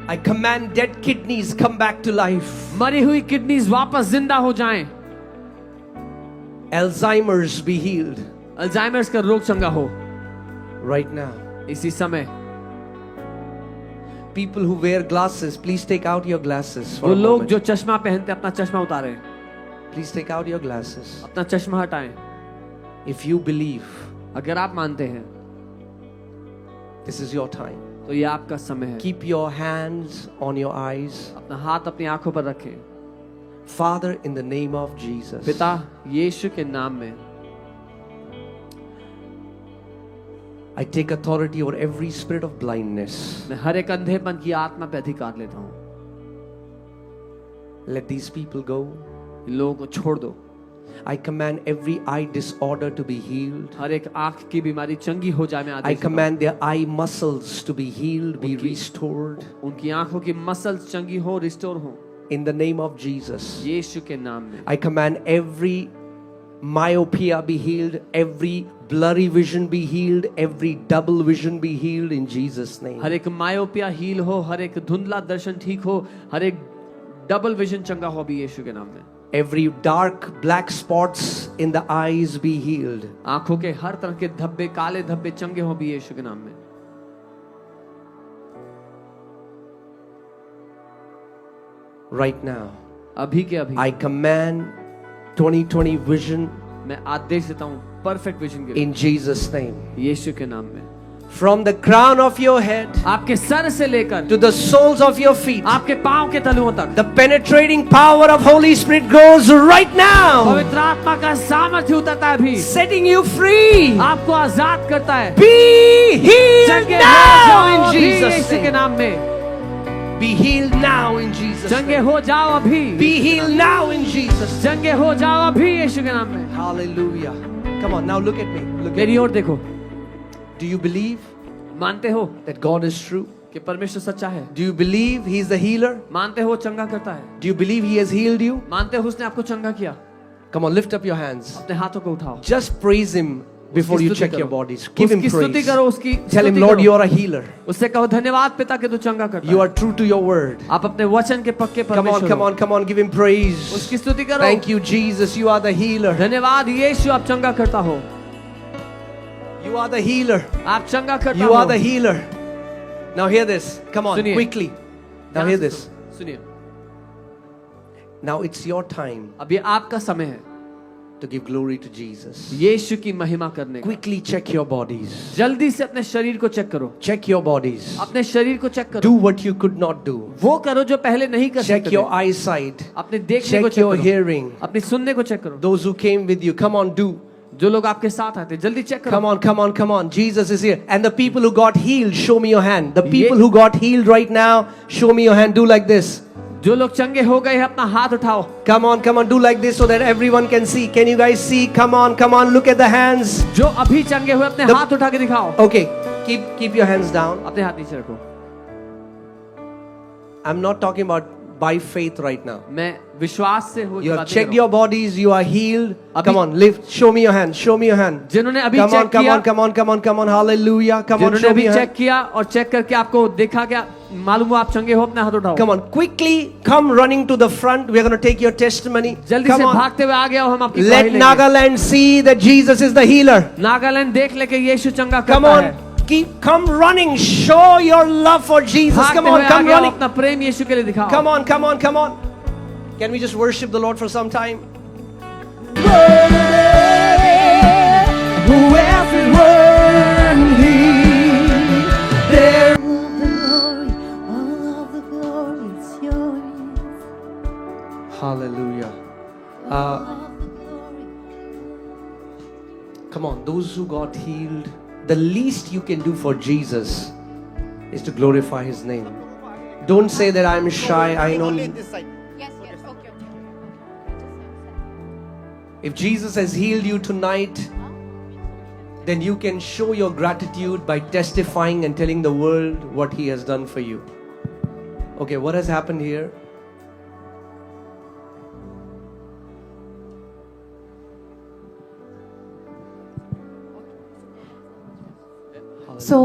I command dead kidneys come back to life. मरी हुई किडनीज वापस जिंदा हो जाएं। Alzheimer's be healed अल्जाइमर्स का रोग चंगा हो right now. इसी समय। People who wear glasses, please take out your glasses for वो a लोग moment. जो चश्मा पहनते अपना चश्मा उतारें, Please take out your glasses. अपना चश्मा हटाएं। If you believe, अगर आप मानते हैं this is your time. तो ये आपका समय है। Keep your hands on your eyes. अपना हाथ अपनी आंखों पर रखें। Father, in the name of Jesus. पिता यीशु के नाम में I take authority over every spirit of blindness. मैं हर एक अंधेपन की आत्मा पे अधिकार लेता हूँ। Let these people go. इन लोगों को छोड़ दो। I command every eye disorder to be healed. हर एक आंख की बीमारी चंगी हो जाए। मैं I आदेश देता हूँ। command their eye muscles to be healed, be restored. उनकी आंखों की मसल्स चंगी हो, रिस्टोर हो, In the name of Jesus. यीशु के नाम में। I command every myopia be healed, every blurry vision be healed, every double vision be healed in Jesus' name. हर एक मायोपिया हील हो, हर एक धुंधला दर्शन ठीक हो, हर एक डबल विजन चंगा हो भी यीशु के नाम में। Every dark black spots in the eyes be healed. आंखों के हर तरह के धब्बे, काले धब्बे चंगे हो भी यीशु के नाम में। Right now, अभी के अभी I command 2020 vision मैं आदेश देता हूँ परफेक्ट विजन के in Jesus' name. यीशु के नाम में। From the crown of your head आपके सर से लेकर to the soles of your feet, आपके पांव के तलुओं तक the penetrating power of Holy Spirit goes right now, पवित्र आत्मा का सामर्थ्य उतरता है अभी, setting you free. आपको आजाद करता है। Be healed चंगे हो now जाओ in अभी Jesus' यीशु के name. नाम में। Be healed now in Jesus' change name. हो जाओ अभी, Be healed now in Jesus' name. चंगे हो जाओ अभी यीशु के नाम में। Hallelujah. Come on, now look at me. Look at मेरी me. ओर देखो। Do you believe मानते हो that God is true? कि परमेश्वर सच्चा है? Do you believe He is the healer? मानते हो चंगा करता है? Do you believe He has healed you? मानते हो उसने आपको चंगा किया? Come on, lift up your hands. अपने हाथों को उठाओ। Just praise Him before you स्तुति check करो। your bodies. Give Him उसकी स्तुति praise. करो, उसकी Tell Him, स्तुति Lord, करो। you are a healer. उससे कहो धन्यवाद पिता कि तू चंगा करता You है। are true to your word. आप अपने वचन के पक्के Come on, परमेश्वर come हो। on, come on. Give Him praise. उसकी स्तुति करो। Thank you, Jesus. You are the healer. धन्यवाद यीशु आप चंगा करता हो। You are the healer. आप चंगा करता You हो। are the healer. Now hear this. Come on, सुनिए। quickly. Now hear this. सुनिए, Now it's your time. अब ये आपका समय है। to give glory to Jesus. यीशु की महिमा करने का। Quickly check your bodies. जल्दी से अपने शरीर को चेक करो। Check your bodies. अपने शरीर को चेक करो। Do what you could not do. वो करो जो पहले नहीं कर सकते Check your eyesight. अपने देखने को Check चेक your करो। hearing. अपनी सुनने को चेक करो। Those who came with you, come on, do. जो लोग आपके साथ आते जल्दी चेक करो। Come on, come on, come on. Jesus is here. And the people who got healed, show me your hand. The people who got healed right now, show me your hand. Do like this. जो लोग चंगे हो गए हैं अपना हाथ उठाओ। Come on, do like this so that everyone can see. Can you guys see? Come on, look at the hands. जो अभी चंगे हुए अपने हाथ उठा के दिखाओ। Okay, keep your hands down. अपने हाथ नीचे रखो। I'm not talking about by faith right now. मैं विश्वास से हो You have checked your bodies, you are healed. Come on, lift, show me your hand, show me your hand. जिन्होंने अभी Come on, चेक किया, come on, hallelujah. Come on, जिन्होंने show me अभी your check hand. किया और check करके आपको देखा क्या मालूम हुआ आप चंगे हो अपना हाथ उठाओ। Come on, quickly come running to the front. We are going to take your testimony. जल्दी Come से on. भागते हुए आ गया हम आपकी Let गवाही लेंगे। Nagaland see that Jesus is the healer. Nagaland देख ले कि यीशु चंगा Come करता on, है। come running. Show your love for Jesus. भागते Come on, हुए आ come गया running. अपना प्रेम यीशु के लिए दिखाओ। Come on. Can we just worship the Lord for some time? Hallelujah. Come on, those who got healed, the least you can do for Jesus is to glorify His name. Don't say that I'm shy, I know. Yes, okay. If Jesus has healed you tonight, then you can show your gratitude by testifying and telling the world what He has done for you. Okay, what has happened here? So,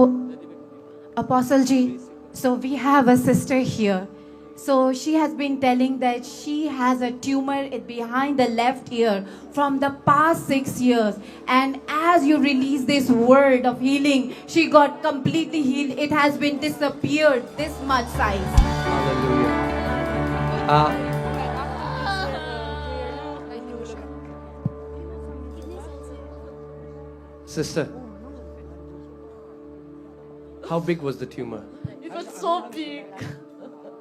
Apostle Ji, so we have a sister here. So she has been telling that she has a tumor behind the left ear from the past 6 years. And as you release this word of healing, she got completely healed. It has been disappeared this much size. Hallelujah. Sister, how big was the tumor? It was so big.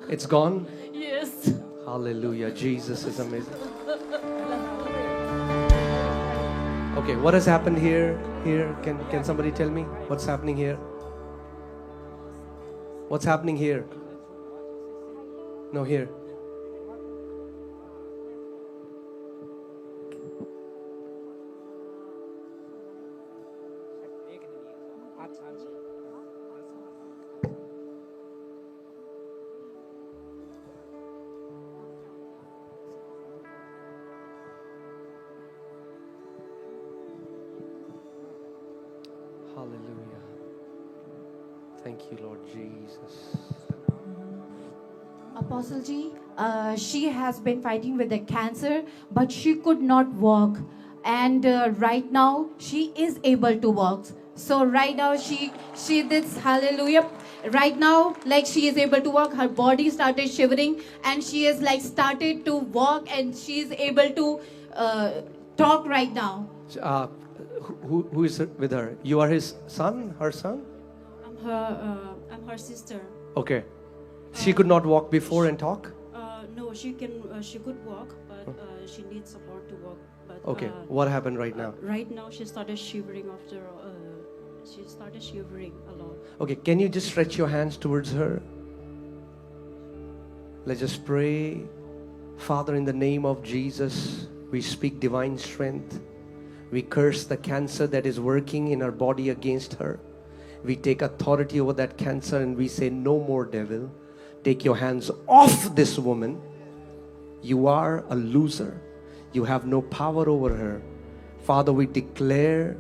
It's gone? Yes. Hallelujah. Jesus is amazing. Okay, what has happened here? Can somebody tell me what's happening here? What's happening here? No, here. Hallelujah. Thank you, Lord Jesus. Apostle Ji, she has been fighting with the cancer, but she could not walk. And right now, she is able to walk. So right now, she did hallelujah. Right now, like she is able to walk. Her body started shivering, and she is like started to walk, and she is able to talk right now. Who is with her? You are his son? Her son? I'm her sister. Okay. She could not walk before and talk? No, she could walk, but she needs support to walk. But Okay. What happened right now? right now she started shivering after. She started shivering a lot. Okay, can you just stretch your hands towards her? Let's just pray. Father, in the name of Jesus, we speak divine strength. We curse the cancer that is working in her body against her. We take authority over that cancer and we say, no more, devil. Take your hands off this woman. You are a loser. You have no power over her. Father, we declare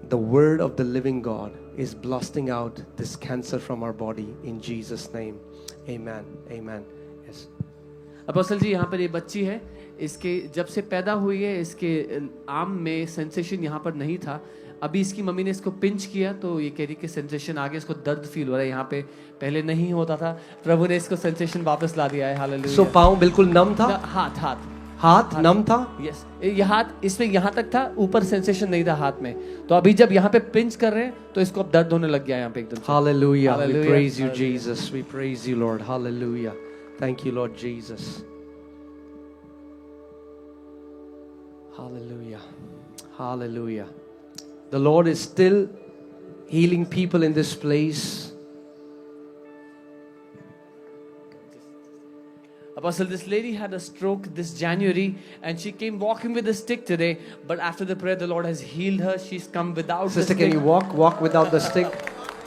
the word of the living God is blasting out this cancer from our body in Jesus' name. Amen. Amen. Yes. Apostle ji यहाँ पर ये बच्ची है, इसके जब से पैदा हुई है इसके आर्म में सेंसेशन यहाँ पर नहीं था। अभी इसकी मम्मी ने इसको पिंच किया तो ये कह रही कि सेंसेशन आ गया, इसको दर्द फील हो रहा है यहाँ पे, पहले नहीं होता था। प्रभु ने इसको सेंसेशन वापस ला दिया है। हालेलुया। So पाँव बिल्कुल नम था? हाथ हाथ नम था? यस, ये हाथ इसमें यहाँ तक था, ऊपर सेंसेशन नहीं था हाथ में। तो अभी जब यहाँ पे पिंच कर रहे हैं तो इसको अब दर्द होने लग गया यहाँ पे एकदम से। Hallelujah. We Hallelujah. praise you, Hallelujah. Jesus. We praise you, Lord. Hallelujah. Thank you, Lord Jesus. Hallelujah. Hallelujah. The Lord is still healing people in this place. Apostle, this lady had a stroke this January and she came walking with a stick today, but after the prayer the Lord has healed her. She's come without Sister, the can stick. you walk without the stick?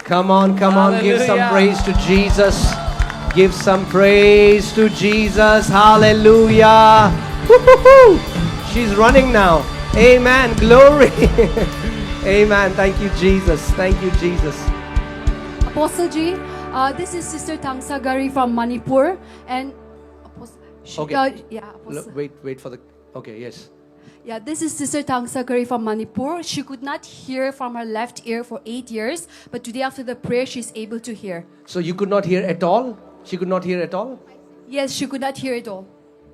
Come on, give some Hallelujah. praise to Jesus. Give some praise to Jesus. Hallelujah. Woo-hoo-hoo. She's running now. Amen. Glory. Amen. Thank you, Jesus. Thank you, Jesus. Apostle G, this is Sister Tangsa Gari from Manipur, and Okay. yeah, Apostle. Wait for the. Okay, yes. Yeah, this is Sister Tangsa Gari from Manipur. She could not hear from her left ear for 8 years, but today after the prayer, she's able to hear. So you could not hear at all? She could not hear at all? Yes, she could not hear at all.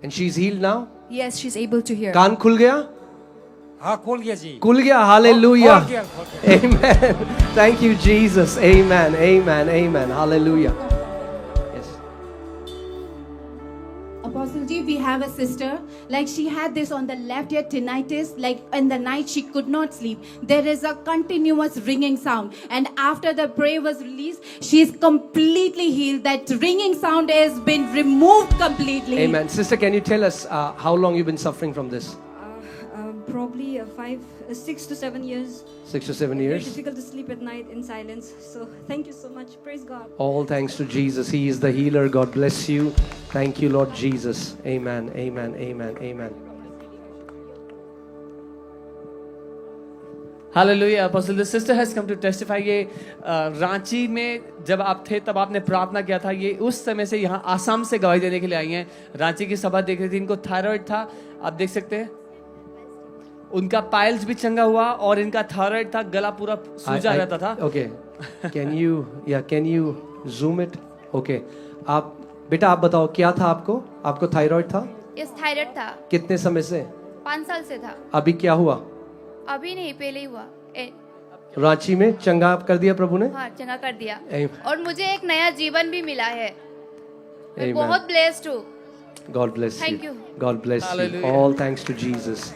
And she's healed now? Yes, she's able to hear. कान खुल गया? हाँ खोल गया जी खुल गया. Hallelujah. खोल गया Amen. Thank you, Jesus. Amen. Amen. Amen. Hallelujah. Yes. Apostle Ji, we have a sister, like she had this on the left ear tinnitus, like in the night she could not sleep. There is a continuous ringing sound, and after the prayer was released, she is completely healed. That ringing sound has been removed completely. Amen. Sister, can you tell us how long you've been suffering from this? Probably 6 to 7 years. 6 to 7 Very years? difficult to sleep at night in silence. So thank you so much. Praise God. All thanks to Jesus. He is the healer. God bless you. Thank you, Lord Jesus. Amen. Amen. Amen. Amen. Hallelujah. Apostle, the sister has come to testify. ये रांची में जब आप थे तब आपने प्रार्थना किया था। ये उस समय से यहाँ आसाम से गवाही देने के लिए आई हैं। रांची की सभा देख रही थी, इनको थायराइड था, आप देख सकते हैं। उनका पाइल्स भी चंगा हुआ और इनका थायराइड था, गला पूरा सूजा रहता था। Okay. Can you zoom it? Okay. आप बेटा आप बताओ क्या था आपको? आपको थायराइड था? यस, थायराइड था। कितने समय से? 5 साल से था। अभी क्या हुआ? अभी नहीं, पहले ही हुआ। रांची में चंगा कर दिया प्रभु ने? हाँ, चंगा कर दिया। Amen. और मुझे एक नया जीवन भी मिला है। मैं Amen. बहुत ब्लेस्ड हूँ। God bless Thank you. you. God bless you. Hallelujah. All thanks to Jesus.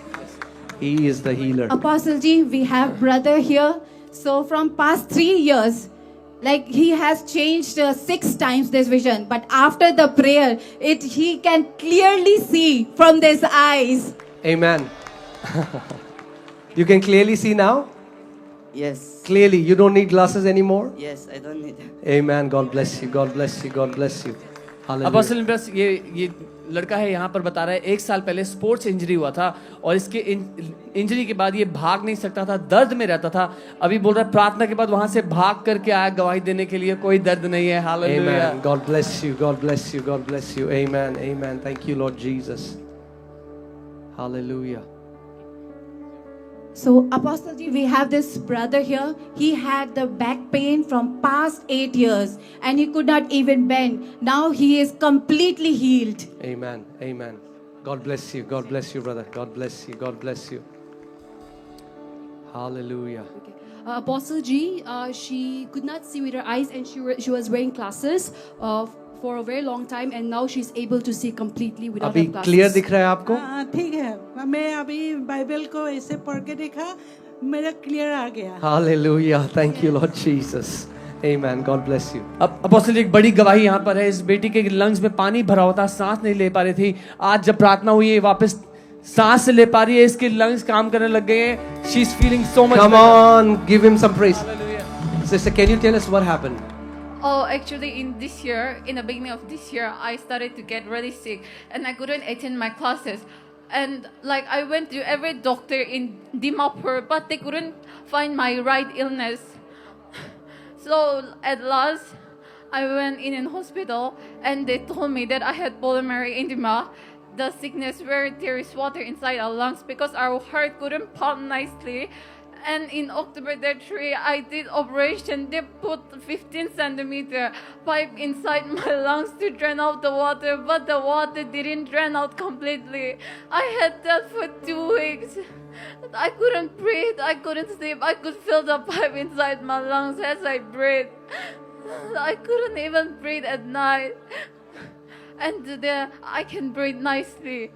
He is the healer. Apostle Ji, we have brother here. So from past 3 years, like he has changed 6 times this vision, but after the prayer, he can clearly see from his eyes. Amen. You can clearly see now? Yes. Clearly. You don't need glasses anymore? Yes, I don't need it. Amen. God bless you. God bless you. God bless you. Hallelujah. Apostle बस ये लड़का है यहाँ पर बता रहा है 1 साल पहले स्पोर्ट्स इंजरी हुआ था और इसके इंजरी के बाद ये भाग नहीं सकता था, दर्द में रहता था। अभी बोल रहा है प्रार्थना के बाद वहां से भाग करके आया गवाही देने के लिए, कोई दर्द नहीं है। Hallelujah. Amen. God bless you. God bless you. God bless you. Amen. Amen. Thank you, Lord Jesus. Hallelujah. So Apostle Ji, we have this brother here. He had the back pain from past 8 years and he could not even bend. Now he is completely healed. Amen. Amen. God bless you. God bless you, brother. God bless you. God bless you. Hallelujah. Apostle G, she could not see with her eyes, and she was wearing glasses for a very long time, and now she's able to see completely without अभी her glasses. Clear दिख रहा है आपको? हाँ ठीक है, मैं अभी बाइबल को ऐसे पढ़ के देखा, मेरा क्लियर आ गया। Hallelujah. Thank you, Lord Jesus. Amen. God bless you. अब अपोस्टल एक बड़ी गवाही यहाँ पर है। इस बेटी के लंग्स में पानी भरा हुआ था, सांस नहीं ले पा रही थी। आज जब प्रार्थना हुई है वापस सांस ले पा रही है, इसके लंग्स काम करने लग गए हैं। She is feeling so much Come better. on, give him some praise. Hallelujah. Sister, can you tell us what happened? Oh, actually, in the beginning of this year, I started to get really sick, and I couldn't attend my classes. And like I went to every doctor in Dimapur, but they couldn't find my right illness. So at last, I went in a hospital, and they told me that I had pulmonary edema, the sickness where there is water inside our lungs because our heart couldn't pump nicely. And in October that 3, I did operation. They put 15 centimeter pipe inside my lungs to drain out the water, but the water didn't drain out completely. I had that for 2 weeks. I couldn't breathe. I couldn't sleep. I could feel the pipe inside my lungs as I breathed. I couldn't even breathe at night. And today I can breathe nicely.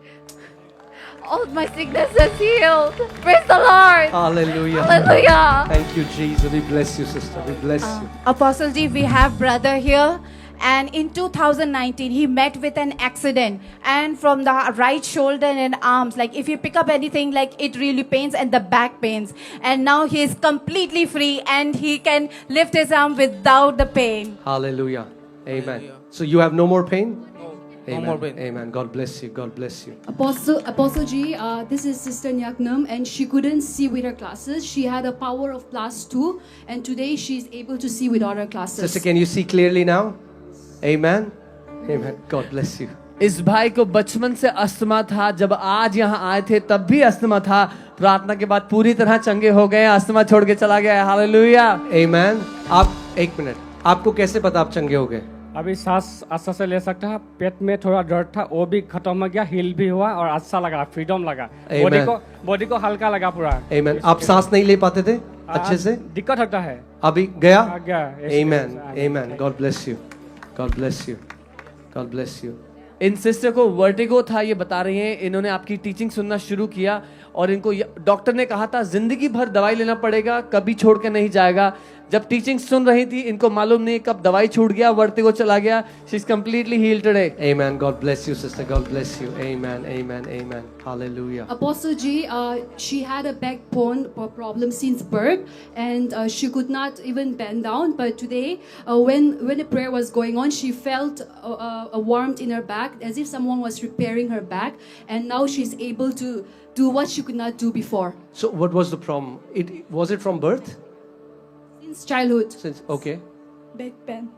All my sickness is healed. Praise the Lord. Hallelujah. Hallelujah. Thank you, Jesus. We bless you, sister. We bless you. Apostle Ji, we have brother here, and in 2019 he met with an accident, and from the right shoulder and arms, like if you pick up anything, like it really pains, and the back pains, and now he is completely free and he can lift his arm without the pain. Hallelujah. Amen. So you have no more pain? No Amen. more pain. Amen. God bless you. God bless you. Apostle G, this is Sister Nyaknam, and she couldn't see with her glasses. She had a power of +2, and today she's able to see without her glasses. Sister, can you see clearly now? Amen. Amen. God bless you. इस भाई को बचपन से asthma था, जब आज यहाँ आए थे तब भी अस्थमा था, प्रार्थना के बाद पूरी तरह चंगे हो गए, अस्थमा छोड़ के चला गया है। हालेलुया। Amen. आप एक मिनट, आपको कैसे पता आप चंगे हो गए? अभी सांस अच्छा से ले सकता है, पेट में थोड़ा दर्द था वो भी खत्म हो गया, हील भी हुआ और अच्छा लगा, फ्रीडम लगा, Amen. बॉडी को हल्का लगा पूरा। Amen. आप सांस नहीं ले पाते थे अच्छे से? दिक्कत होता है। अभी गया? आ गया। Amen. Amen. God bless you. God bless you. God bless you. In sister को वर्टिगो था, ये बता रही हैं। इन्होंने आपकी टीचिंग सुनना शुरू किया और इनको डॉक्टर ने कहा था जिंदगी भर दवाई लेना पड़ेगा, कभी छोड़ के नहीं जाएगा। जब टीचिंग सुन रही थी, इनको मालूम नहीं कब दवाई छूट गया, वर्टिगो चला गया। She is completely healed today. Amen. God bless you, sister. God bless you. Amen. Amen. Amen. Hallelujah. Apostle G, she had a backbone problem since birth, and she could not even bend down. But today, when the prayer was going on, she felt a warmth in her back, as if someone was repairing her back, and now she's able to do what she could not do before. So what was the problem? Was it from birth? Since childhood. Okay. Back pain.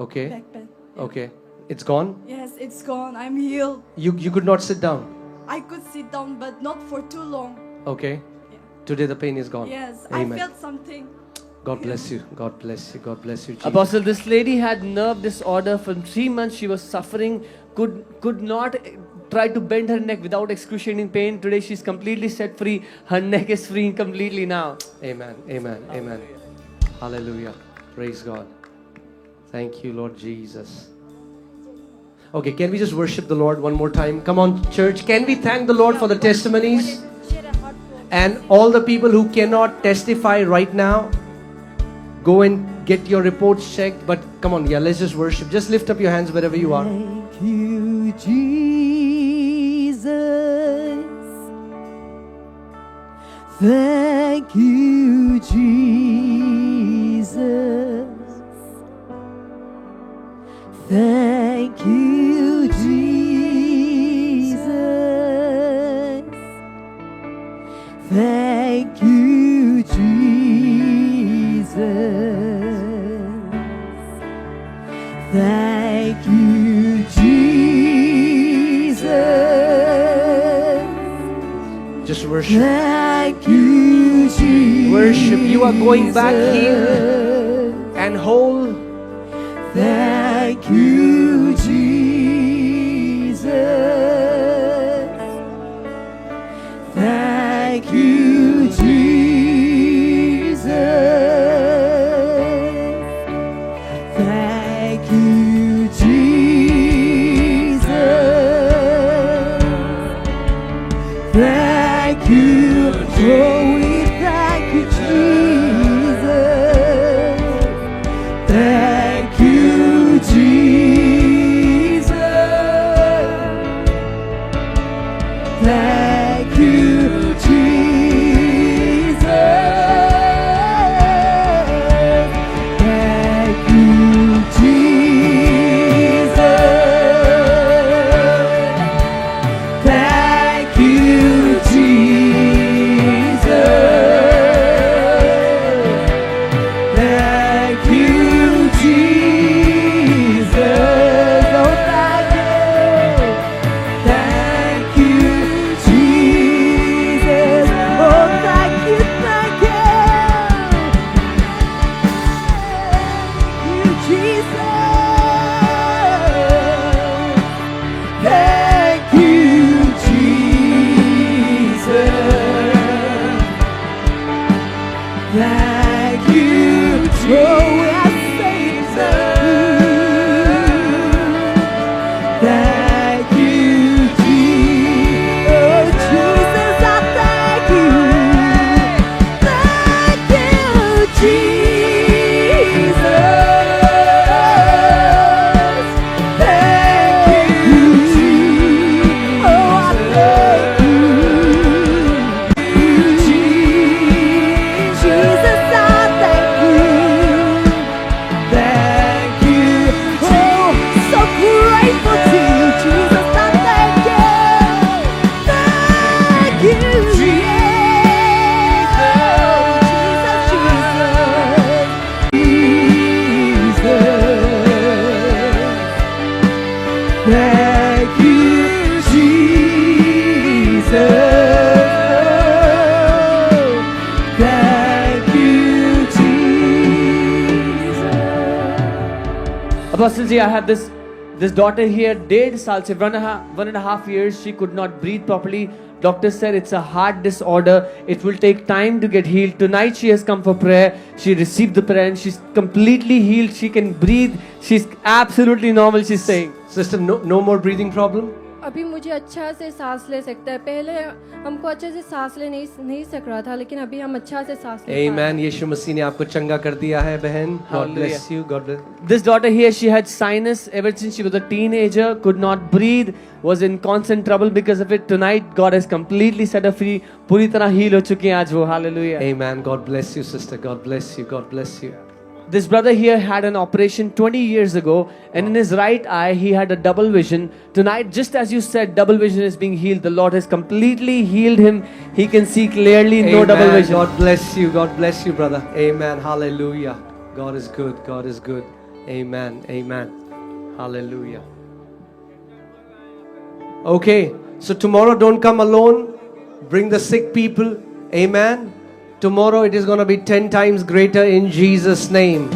Okay. Back pain. Okay. It's gone? Yes, it's gone. I'm healed. You could not sit down. I could sit down, but not for too long. Okay. Yeah. Today the pain is gone. Yes, Amen. I felt something. God bless you. God bless you. God bless you. Jesus. Apostle, this lady had nerve disorder for 3 months. She was suffering, could not try to bend her neck without excruciating pain. Today she's completely set free. Her neck is free completely now. Amen. Amen. Amen. Hallelujah. Praise God. Thank you, Lord Jesus. Okay, can we just worship the Lord one more time? Come on, church. Can we thank the Lord for the testimonies? And all the people who cannot testify right now, go and get your reports checked. But come on, yeah, let's just worship. Just lift up your hands wherever you are. Thank you, Jesus. Thank you, Jesus. Thank you, Jesus. Thank you, Jesus. Thank you, Jesus. Just worship. Thank you, Jesus. Worship. You are going back healed and whole. Thank you, Jesus. Thank you, Jesus. Thank you, Jesus. Thank you, oh, we thank you, Jesus. Thank you, Jesus. Apostle ji, I have this daughter here, 1.5 साल से 1.5 years, she could not breathe properly. Doctor said it's a heart disorder. It will take time to get healed. Tonight she has come for prayer. She received the prayer and she's completely healed. She can breathe. She's absolutely normal, she's saying. Sister, no more breathing problem? अभी मुझे अच्छा से सांस ले सकता है. पहले हमको अच्छे से सांस ले नहीं सक रहा था, लेकिन अभी हम अच्छा से सांस ले पा रहे हैं. Amen. यीशु मसीह ने आपको चंगा कर दिया है बहन. God bless you. God bless. This daughter here, she had sinus ever since she was a teenager, could not breathe, was in constant trouble because of it. Tonight, God has completely set her free. पूरी तरह heal हो चुकी हैं आज वो. Hallelujah. Amen. God bless you, sister. God bless you. God bless you. This brother here had an operation 20 years ago, and in his right eye he had a double vision. Tonight, just as you said, double vision is being healed. The Lord has completely healed him. He can see clearly, no Amen. double vision. God bless you. God bless you, brother. Amen. Hallelujah. God is good. God is good. Amen. Amen. Hallelujah. Okay. So tomorrow don't come alone. Bring the sick people. Amen. Tomorrow it is going to be 10 times greater in Jesus' name.